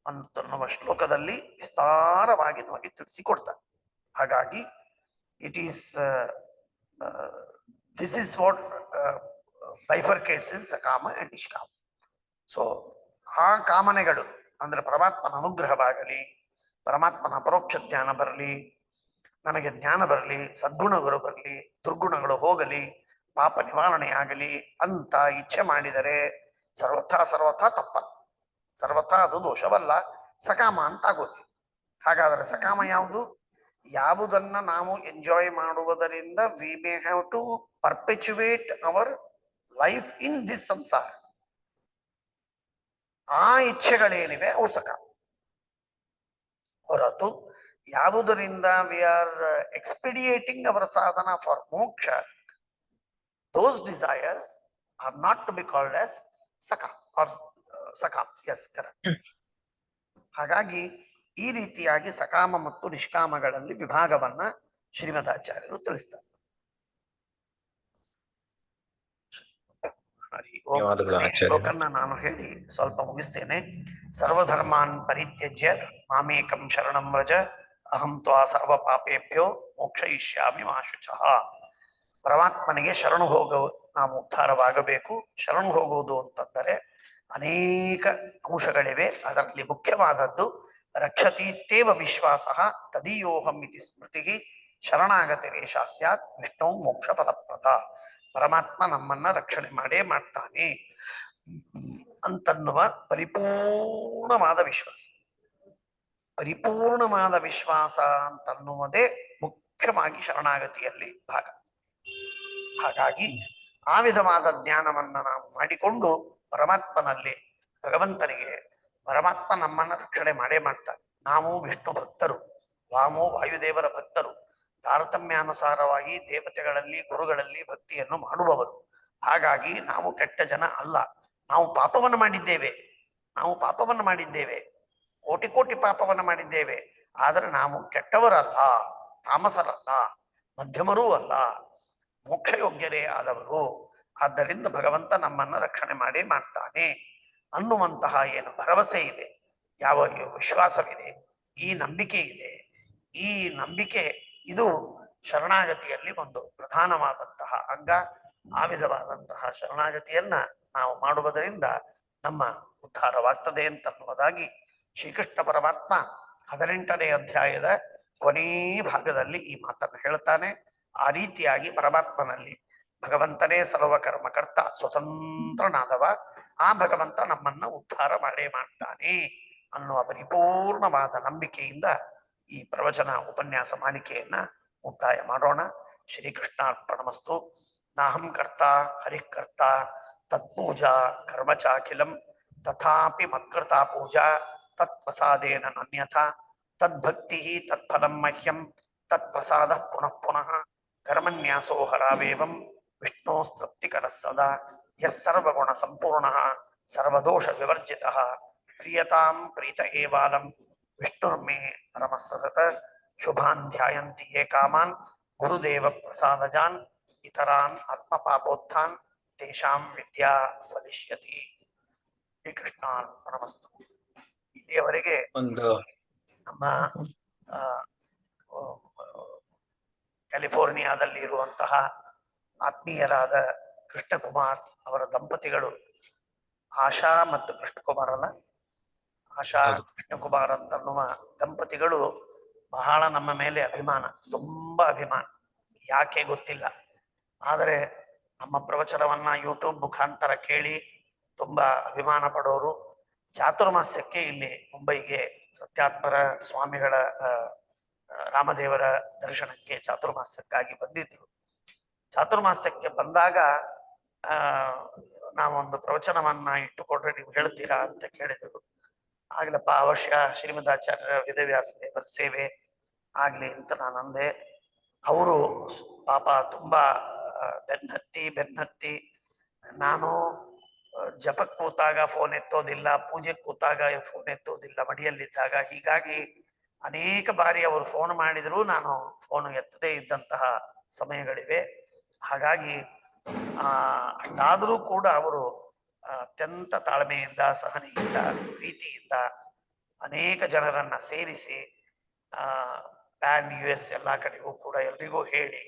B: ಅಂತನ್ನುವ ಶ್ಲೋಕದಲ್ಲಿ ವಿಸ್ತಾರವಾಗಿ ನಮಗೆ ತಿಳಿಸಿಕೊಡ್ತಾರೆ. ಹಾಗಾಗಿ it is this is what bifurcates in sakama and nishkama. So ಆ ಕಾಮನೆಗಳು ಅಂದ್ರೆ ಪರಮಾತ್ಮನ ಅನುಗ್ರಹವಾಗಲಿ, ಪರಮಾತ್ಮನ ಅಪರೋಕ್ಷ ಜ್ಞಾನ ಬರಲಿ, ನನಗೆ ಜ್ಞಾನ ಬರಲಿ, ಸದ್ಗುಣಗಳು ಬರಲಿ, ದುರ್ಗುಣಗಳು ಹೋಗಲಿ, ಪಾಪ ನಿವಾರಣೆ ಆಗಲಿ ಅಂತ ಇಚ್ಛೆ ಮಾಡಿದರೆ ಸರ್ವಥಾ ತಪ್ಪ, ಸರ್ವಥಾ ಅದು ದೋಷವಲ್ಲ, ಸಕಾಮ ಅಂತ ಆಗೋದು. ಹಾಗಾದರೆ ಸಕಾಮ ಯಾವುದು? ಯಾವುದನ್ನ ನಾವು ಎಂಜಾಯ್ ಮಾಡುವುದರಿಂದ we may have to perpetuate our life in this samsara, ಆ ಇಚ್ಛೆಗಳೇನಿವೆ ಅವು ಸಕಾಮ. ಹೊರತು ಯಾವುದರಿಂದ we are expediting our sadhana for moksha, those desires are not to be called as sakam or sakam. Yes, correct. ಹಾಗಾಗಿ ಈ ರೀತಿಯಾಗಿ ಸಕಾಮ ಮತ್ತು ನಿಷ್ಕಾಮಗಳಲ್ಲಿ ವಿಭಾಗವನ್ನ ಶ್ರೀಮದಾಚಾರ್ಯರು ತಿಳಿಸ್ತಾರೆ. ಶ್ಲೋಕನ್ನ ನಾನು ಹೇಳಿ ಸ್ವಲ್ಪ ಮುಗಿಸ್ತೇನೆ. ಸರ್ವಧರ್ಮಾನ್ ಪರಿತ್ಯಜ್ಯ ಮಾಮೇಕಂ ಶರಣಂ ವ್ರಜ ಅಹಂ ತ್ವಾ ಸರ್ವ ಪಾಪೇಭ್ಯೋ ಮೋಕ್ಷಯಿಷ್ಯಾಮಿ ಮಾ ಶುಚಃ. ಪರಮಾತ್ಮನಿಗೆ ಶರಣು ನಾವು ಉದ್ಧಾರವಾಗಬೇಕು. ಶರಣು ಹೋಗುವುದು ಅಂತಂದರೆ ಅನೇಕ ಅಂಶಗಳಿವೆ. ಅದರಲ್ಲಿ ಮುಖ್ಯವಾದದ್ದು ರಕ್ಷತೀತ್ಯೇವ ವಿಶ್ವಾಸ ತದೀಯೋಹಂ ಇತಿ ಸ್ಮೃತಿ ಶರಣಾಗತಿರೇಷಾ ಸ್ಯಾತ್ ವಿಷ್ಣು ಮೋಕ್ಷ ಫಲಪ್ರದ. ಪರಮಾತ್ಮ ನಮ್ಮನ್ನ ರಕ್ಷಣೆ ಮಾಡೇ ಮಾಡ್ತಾನೆ ಅಂತನ್ನುವ ಪರಿಪೂರ್ಣವಾದ ವಿಶ್ವಾಸ. ಪರಿಪೂರ್ಣವಾದ ವಿಶ್ವಾಸ ಅಂತನ್ನುವುದೇ ಮುಖ್ಯವಾಗಿ ಶರಣಾಗತಿಯಲ್ಲಿ ಭಾಗ. ಹಾಗಾಗಿ ಆ ವಿಧವಾದ ಜ್ಞಾನವನ್ನ ನಾವು ಮಾಡಿಕೊಂಡು ಪರಮಾತ್ಮನಲ್ಲಿ, ಭಗವಂತನಿಗೆ, ಪರಮಾತ್ಮ ನಮ್ಮನ್ನ ರಕ್ಷಣೆ ಮಾಡೇ ಮಾಡ್ತಾನೆ. ನಾವು ವಿಷ್ಣು ಭಕ್ತರು, ವಾಯುದೇವರ ಭಕ್ತರು, ತಾರತಮ್ಯಾನುಸಾರವಾಗಿ ದೇವತೆಗಳಲ್ಲಿ, ಗುರುಗಳಲ್ಲಿ ಭಕ್ತಿಯನ್ನು ಮಾಡುವವರು. ಹಾಗಾಗಿ ನಾವು ಕೆಟ್ಟ ಜನ ಅಲ್ಲ. ನಾವು ಪಾಪವನ್ನು ಮಾಡಿದ್ದೇವೆ, ಕೋಟಿ ಕೋಟಿ ಪಾಪವನ್ನು ಮಾಡಿದ್ದೇವೆ. ಆದರೆ ನಾವು ಕೆಟ್ಟವರಲ್ಲ, ತಾಮಸರಲ್ಲ, ಮಧ್ಯಮರೂ ಅಲ್ಲ, ಮೋಕ್ಷಯೋಗ್ಯರೇ ಆದವರು. ಆದ್ದರಿಂದ ಭಗವಂತ ನಮ್ಮನ್ನ ರಕ್ಷಣೆ ಮಾಡೇ ಮಾಡ್ತಾನೆ ಅನ್ನುವಂತಹ ಏನು ಭರವಸೆ ಇದೆ, ಯಾವ ವಿಶ್ವಾಸವಿದೆ, ಈ ನಂಬಿಕೆ ಇದೆ, ಈ ನಂಬಿಕೆ ಇದು ಶರಣಾಗತಿಯಲ್ಲಿ ಒಂದು ಪ್ರಧಾನವಾದಂತಹ ಅಂಗ. ಆ ವಿಧವಾದಂತಹ ಶರಣಾಗತಿಯನ್ನ ನಾವು ಮಾಡುವುದರಿಂದ ನಮ್ಮ ಉದ್ಧಾರವಾಗ್ತದೆ ಅಂತನ್ನುವುದಾಗಿ ಶ್ರೀಕೃಷ್ಣ ಪರಮಾತ್ಮ 18ನೇ ಅಧ್ಯಾಯದ ಕೊನೇ ಭಾಗದಲ್ಲಿ ಈ ಮಾತನ್ನು ಹೇಳ್ತಾನೆ. ಆ ರೀತಿಯಾಗಿ ಪರಮಾತ್ಮನಲ್ಲಿ ಭಗವಂತನೇ ಸರ್ವಕರ್ಮಕರ್ತ, ಸ್ವತಂತ್ರನಾದವ, ಆ ಭಗವಂತ ನಮ್ಮನ್ನ ಉದ್ಧಾರ ಮಾಡೇ ಮಾಡ್ತಾನೆ ಅನ್ನುವ ಪರಿಪೂರ್ಣವಾದ ನಂಬಿಕೆಯಿಂದ ಈ ಪ್ರವಚನ ಉಪನ್ಯಾಸ ಮಾಲಿಕೆಯನ್ನ ಮುಕ್ತಾಯ ಮಾಡೋಣ. ಶ್ರೀಕೃಷ್ಣಾರ್ಪಣಮಸ್ತು. ನಾಹಂ ಕರ್ತ ಹರಿಕರ್ತ ತತ್ಪೂಜಾ ಕರ್ಮ ಚಾಖಿಲಂ ತಥಾಪಿ ಮತ್ಕೃತಾ ಪೂಜಾ ತತ್ಪ್ರಸಾದೇನ ನನ್ಯಥಾ ತದ್ಭಕ್ತಿ ತತ್ಫಲಂ ಮಹ್ಯಂ ತತ್ಪ್ರಸಾದ ಪುನಃ ಪುನಃ ಕರ್ಮನ್ಯಾಸೋ ಹರಾವೇವಂ ವಿಷ್ಣೋಸ್ತೃಪ್ತಿಕರ ಸದಾ ಯಸ್ಸರ್ವಗುಣ ಸಂಪೂರ್ಣಃ ಸರ್ವದೋಷ ವಿವರ್ಜಿತಃ ಪ್ರಿಯತಾಂ ಪ್ರೀತ ಏವಾಲಂ ವಿಷ್ಣುರ್ಮೇ ಪರಮಸದತ ಶುಭಾನ್ ಧ್ಯಾಯಂತಿ ಯೇ ಕಾಮಾನ್ ಗುರುದೇವ ಪ್ರಸಾದಜಾನ್ ಇತರಾನ್ ಆತ್ಮಪಾಪೋತ್ಥಾನ್ ತೇಷಾಂ ವಿದ್ಯಾ ವದಿಷ್ಯತಿ. ಶ್ರೀಕೃಷ್ಣಾರ್ಪಣಮಸ್ತು. ಇಲ್ಲಿಯವರೆಗೆ ನಮ್ಮ ಕ್ಯಾಲಿಫೋರ್ನಿಯಾದಲ್ಲಿ ಇರುವಂತಹ ಆತ್ಮೀಯರಾದ ಕೃಷ್ಣಕುಮಾರ್ ಅವರ ದಂಪತಿಗಳು, ಆಶಾ ಮತ್ತು ಕೃಷ್ಣಕುಮಾರನ ಆಶಾ ಕೃಷ್ಣಕುಮಾರ್ ಅಂತನ್ನುವ ದಂಪತಿಗಳು ಬಹಳ ನಮ್ಮ ಮೇಲೆ ಅಭಿಮಾನ, ತುಂಬಾ ಅಭಿಮಾನ. ಯಾಕೆ ಗೊತ್ತಿಲ್ಲ, ಆದರೆ ನಮ್ಮ ಪ್ರವಚನವನ್ನ ಯೂಟ್ಯೂಬ್ ಮುಖಾಂತರ ಕೇಳಿ ತುಂಬಾ ಅಭಿಮಾನ ಪಡೋರು. ಚಾತುರ್ಮಾಸ್ಯಕ್ಕೆ ಇಲ್ಲಿ ಮುಂಬೈಗೆ ಸತ್ಯಾತ್ಮರ ಸ್ವಾಮಿಗಳ ರಾಮದೇವರ ದರ್ಶನಕ್ಕೆ ಚಾತುರ್ಮಾಸ್ಯಕ್ಕಾಗಿ ಬಂದಿದ್ರು. ಚಾತುರ್ಮಾಸ್ಯಕ್ಕೆ ಬಂದಾಗ ನಾವೊಂದು ಪ್ರವಚನವನ್ನ ಇಟ್ಟುಕೊಟ್ರೆ ನೀವು ಹೇಳ್ತೀರಾ ಅಂತ ಕೇಳಿದರು. ಆಗ್ಲಪ್ಪ ಅವಶ್ಯ, ಶ್ರೀಮದಾಚಾರ್ಯರ ವೇದವ್ಯಾಸ ದೇವರ ಸೇವೆ ಆಗ್ಲಿ ಅಂತ ನಾನು ಅಂದೆ. ಅವರು ಪಾಪ ತುಂಬಾ ಬೆನ್ನತ್ತಿ ನಾನು ಜಪಕ್ಕೆ ಕೂತಾಗ ಫೋನ್ ಎತ್ತೋದಿಲ್ಲ, ಪೂಜೆಗೆ ಕೂತಾಗ ಫೋನ್ ಎತ್ತೋದಿಲ್ಲ ಮಡಿಯಲ್ಲಿದ್ದಾಗ. ಹೀಗಾಗಿ ಅನೇಕ ಬಾರಿ ಅವರು ಫೋನ್ ಮಾಡಿದ್ರು ನಾನು ಫೋನ್ ಎತ್ತದೇ ಇದ್ದಂತಹ ಸಮಯಗಳಿವೆ. ಹಾಗಾಗಿ ಅಷ್ಟಾದರೂ ಕೂಡ ಅವರು ಅತ್ಯಂತ ತಾಳ್ಮೆಯಿಂದ, ಸಹನೆಯಿಂದ, ಪ್ರೀತಿಯಿಂದ ಅನೇಕ ಜನರನ್ನ ಸೇರಿಸಿ ಪ್ಯಾನ್ US ಎಲ್ಲ ಕಡೆಗೂ ಕೂಡ ಎಲ್ರಿಗೂ ಹೇಳಿ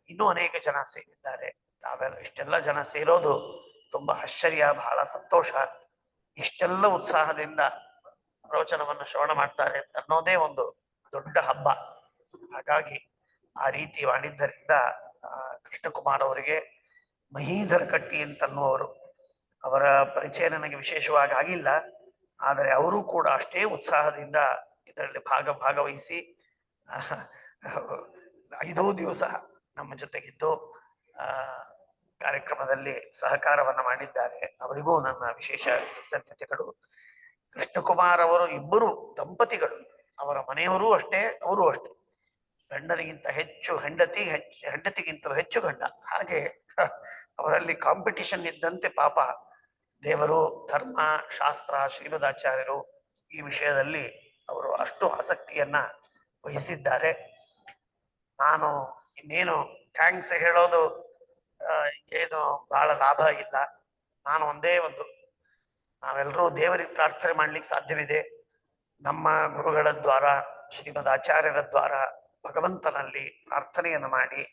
B: ಇನ್ನೂ ಅನೇಕ ಜನ ಸೇರಿದ್ದಾರೆ. ತಾವೆಲ್ಲ ಇಷ್ಟೆಲ್ಲ ಜನ ಸೇರೋದು ತುಂಬಾ ಆಶ್ಚರ್ಯ, ಬಹಳ ಸಂತೋಷ. ಇಷ್ಟೆಲ್ಲ ಉತ್ಸಾಹದಿಂದ ಪ್ರವಚನವನ್ನು ಶ್ರವಣ ಮಾಡ್ತಾರೆ ಅಂತ ಅನ್ನೋದೇ ಒಂದು ದೊಡ್ಡ ಹಬ್ಬ. ಹಾಗಾಗಿ ಆ ರೀತಿ ಮಾಡಿದ್ದರಿಂದ ಕೃಷ್ಣಕುಮಾರ್ ಅವರಿಗೆ ಮಹೀಧರ್ ಕಟ್ಟಿ ಅಂತನ್ನುವರು, ಅವರ ಪರಿಚಯ ನನಗೆ ವಿಶೇಷವಾಗಿ ಆಗಿಲ್ಲ, ಆದರೆ ಅವರು ಕೂಡ ಅಷ್ಟೇ ಉತ್ಸಾಹದಿಂದ ಇದರಲ್ಲಿ ಭಾಗವಹಿಸಿ 5 ದಿವಸ ನಮ್ಮ ಜೊತೆಗಿದ್ದು ಕಾರ್ಯಕ್ರಮದಲ್ಲಿ ಸಹಕಾರವನ್ನ ಮಾಡಿದ್ದಾರೆ. ಅವರಿಗೂ ನನ್ನ ವಿಶೇಷ ಕೃತಜ್ಞತೆಗಳು. ಕೃಷ್ಣಕುಮಾರ್ ಅವರು ಇಬ್ಬರು ದಂಪತಿಗಳು, ಅವರ ಮನೆಯವರೂ ಅಷ್ಟೇ, ಅವರು ಅಷ್ಟೇ. ಗಂಡನಿಗಿಂತ ಹೆಚ್ಚು ಹೆಂಡತಿ, ಹೆಂಡತಿಗಿಂತಲೂ ಹೆಚ್ಚು ಗಂಡ. ಹಾಗೆ ಅವರಲ್ಲಿ ಕಾಂಪಿಟಿಷನ್ ಇದ್ದಂತೆ ಪಾಪ ದೇವರು, ಧರ್ಮ, ಶಾಸ್ತ್ರ, ಶ್ರೀಮದಾಚಾರ್ಯರು ಈ ವಿಷಯದಲ್ಲಿ ಅವರು ಅಷ್ಟು ಆಸಕ್ತಿಯನ್ನ ವಹಿಸಿದ್ದಾರೆ. ನಾನು ಇನ್ನೇನು ಥ್ಯಾಂಕ್ಸ್ ಹೇಳೋದು ಏನು ಬಹಳ ಲಾಭ ಇಲ್ಲ. ನಾನು ಒಂದೇ ಒಂದು, ನಾವೆಲ್ಲರೂ ದೇವರಿಗೆ ಪ್ರಾರ್ಥನೆ ಮಾಡ್ಲಿಕ್ಕೆ ಸಾಧ್ಯವಿದೆ. ನಮ್ಮ ಗುರುಗಳ ದ್ವಾರ, ಶ್ರೀಮದ್ ಆಚಾರ್ಯರ ದ್ವಾರ ಭಗವಂತನಲ್ಲಿ ಪ್ರಾರ್ಥನೆಯನ್ನು ಮಾಡಿ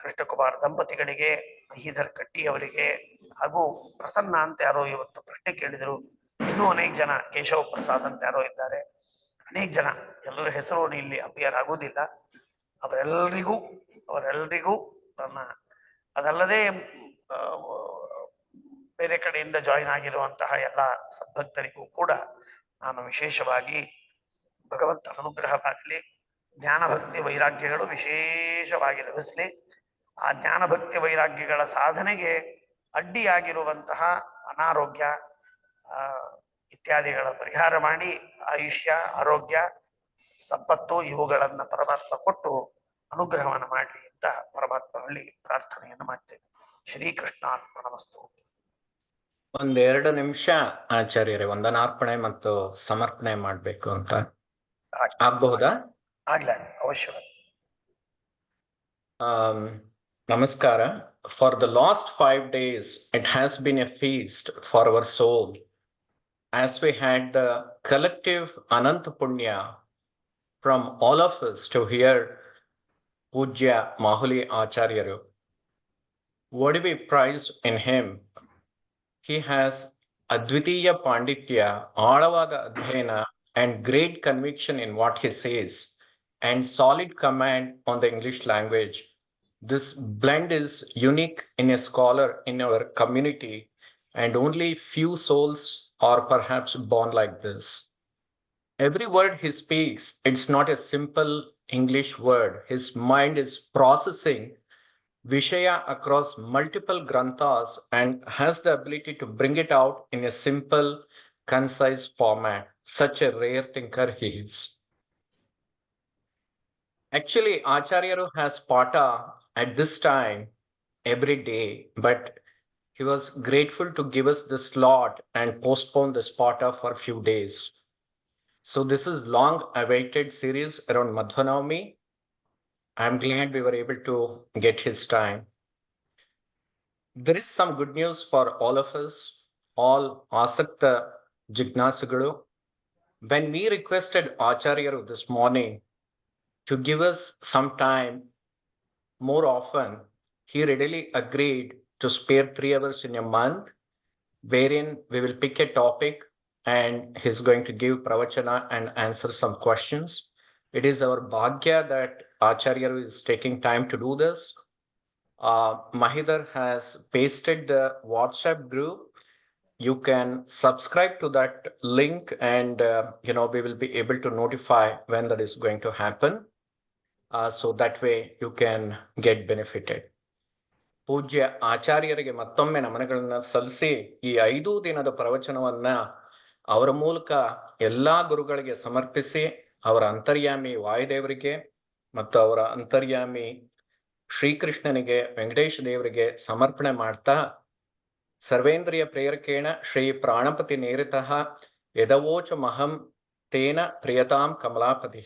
B: ಕೃಷ್ಣಕುಮಾರ್ ದಂಪತಿಗಳಿಗೆ, ಮಹೀಧರ್ ಕಟ್ಟಿ ಅವರಿಗೆ, ಹಾಗೂ ಪ್ರಸನ್ನ ಅಂತ ಯಾರೋ ಇವತ್ತು ಪ್ರಶ್ನೆ ಕೇಳಿದರು, ಇನ್ನೂ ಅನೇಕ ಜನ, ಕೇಶವ ಪ್ರಸಾದ್ ಅಂತ ಯಾರೋ ಇದ್ದಾರೆ, ಅನೇಕ ಜನ, ಎಲ್ಲರ ಹೆಸರು ಇಲ್ಲಿ ಅಪಿಯರ್ ಆಗುವುದಿಲ್ಲ. ಅವರೆಲ್ಲರಿಗೂ ನನ್ನ, ಅದಲ್ಲದೆ ಬೇರೆ ಕಡೆಯಿಂದ ಜಾಯಿನ್ ಆಗಿರುವಂತಹ ಎಲ್ಲ ಸದ್ಭಕ್ತರಿಗೂ ಕೂಡ ನಾನು ವಿಶೇಷವಾಗಿ ಭಗವಂತನ ಅನುಗ್ರಹವಾಗಲಿ, ಜ್ಞಾನ ಭಕ್ತಿ ವೈರಾಗ್ಯಗಳು ವಿಶೇಷವಾಗಿ ಲಭಿಸಲಿ. ಆ ಜ್ಞಾನ ಭಕ್ತಿ ವೈರಾಗ್ಯಗಳ ಸಾಧನೆಗೆ ಅಡ್ಡಿಯಾಗಿರುವಂತಹ ಅನಾರೋಗ್ಯ ಇತ್ಯಾದಿಗಳ ಪರಿಹಾರ ಮಾಡಿ ಆಯುಷ್ಯ, ಆರೋಗ್ಯ, ಸಂಪತ್ತು ಇವುಗಳನ್ನ ಪರಮಾತ್ಮ ಕೊಟ್ಟು ಅನುಗ್ರಹವನ್ನು ಮಾಡಲಿ ಅಂತ ಪರಮಾತ್ಮನಲ್ಲಿ ಪ್ರಾರ್ಥನೆಯನ್ನು ಮಾಡ್ತೇನೆ. ಶ್ರೀಕೃಷ್ಣಾರ್ಪಣಮಸ್ತು.
C: 1-2 ನಿಮಿಷ ಆಚಾರ್ಯರೇ ವಂದನಾರ್ಪಣೆ ಮತ್ತು ಸಮರ್ಪಣೆ ಮಾಡ್ಬೇಕು ಅಂತ ಆಗ್ಬಹುದಾ?
B: ಆಗ್ಲ ಅವಶ್ಯ.
C: ನಮಸ್ಕಾರ. For the last 5 days, it has been a feast for our soul, as we had the collective Ananta Punya from all of us to hear Pujya Mahuli Acharyaru. What do we prize in him? He has Advitiya Panditya, Alavada Adhyayana, and great conviction in what he says, and solid command on the English language. This blend is unique in a scholar in our community, and only few souls are perhaps born like this. Every word he speaks, it's not a simple English word. His mind is processing Vishaya across multiple granthas and has the ability to bring it out in a simple, concise format. Such a rare thinker he is. Actually, Acharyaru has pata at this time every day, but he was grateful to give us this slot and postpone this pata for a few days. So this is long awaited series around Madhvanavami. I'm glad we were able to get his time. There is some good news for all of us, all Asakta Jignasagalu. When we requested Acharyaru this morning to give us some time more often, he readily agreed to spare 3 hours in a month, wherein we will pick a topic and he's going to give pravachana and answer some questions. It is our bhagya that Acharyaru is taking time to do this. Mahidhar has pasted the WhatsApp group. You can subscribe to that link and we will be able to notify when that is going to happen. So that way you can get benefited. ಪೂಜ್ಯ ಆಚಾರ್ಯರಿಗೆ ಮತ್ತೊಮ್ಮೆ ನಮನಗಳನ್ನ ಸಲ್ಲಿಸಿ ಈ 5 ದಿನದ ಪ್ರವಚನವನ್ನ ಅವರ ಮೂಲಕ ಎಲ್ಲಾ ಗುರುಗಳಿಗೆ ಸಮರ್ಪಿಸಿ ಅವರ ಅಂತರ್ಯಾಮಿ ವಾಯುದೇವರಿಗೆ ಮತ್ತು ಅವರ ಅಂತರ್ಯಾಮಿ ಶ್ರೀಕೃಷ್ಣನಿಗೆ ವೆಂಕಟೇಶ ದೇವರಿಗೆ ಸಮರ್ಪಣೆ ಮಾಡ್ತಾ ಸರ್ವೇಂದ್ರಿಯ ಪ್ರೇರಕೇಣ ಶ್ರೀ ಪ್ರಾಣಪತಿ ನೇರಿತಃ ಯದವೋಚ ಮಹಂ ತೇನ ಪ್ರಿಯತಾಂ ಕಮಲಾಪತಿ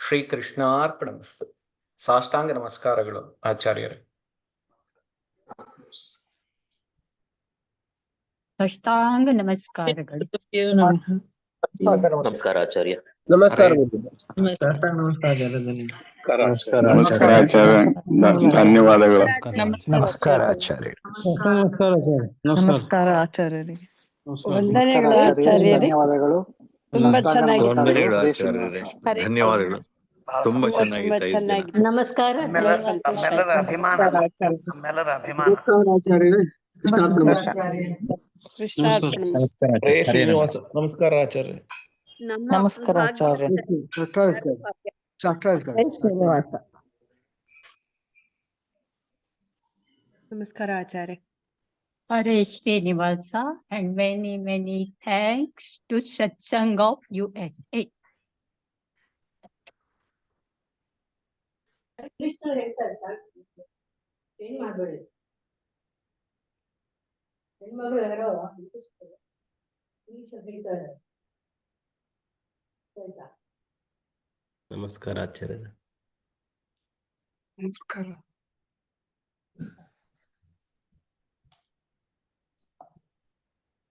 C: ಶ್ರೀಕೃಷ್ಣಾರ್ಪಣಮಸ್ತು. ಸಾಷ್ಟಾಂಗ ನಮಸ್ಕಾರಗಳು ಆಚಾರ್ಯರೇ.
E: ಸಾಷ್ಟಾಂಗ ನಮಸ್ಕಾರಗಳು.
F: ನಮಸ್ಕಾರ ಆಚಾರ್ಯ.
G: ನಮಸ್ಕಾರ
H: ನಮಸ್ಕಾರ ಆಚಾರ್ಯ, ಧನ್ಯವಾದಗಳು.
I: ನಮಸ್ಕಾರ ಆಚಾರ್ಯ.
E: ನಮಸ್ಕಾರ ಆಚಾರ್ಯರಿಗೆ.
I: ವಂದನೆಗಳು ಆಚಾರ್ಯರೇ. ಧನ್ಯವಾದಗಳು.
E: ತುಂಬಾ ಚೆನ್ನಾಗಿ
H: ವಂದನೆಗಳು ಆಚಾರ್ಯರೇ, ಧನ್ಯವಾದಗಳು. ತುಂಬಾ ಚೆನ್ನಾಗಿತ್ತು.
E: ನಮಸ್ಕಾರ.
B: ನಮ್ಮೆಲ್ಲರ ಅಭಿಮಾನ, ನಮ್ಮೆಲ್ಲರ ಅಭಿಮಾನ.
G: ನಮಸ್ಕಾರ ಆಚಾರ್ಯ.
E: ನಮಸ್ಕಾರ ಆಚಾರ್ಯ.
J: ನಮಸ್ಕಾರ ಆಚಾರ್ಯ.
E: Hare Srinivasa and many thanks to Satsang of USA.
G: ನಮಸ್ಕಾರ ಆಚಾರ್ಯ.
I: ನಮಸ್ಕಾರ.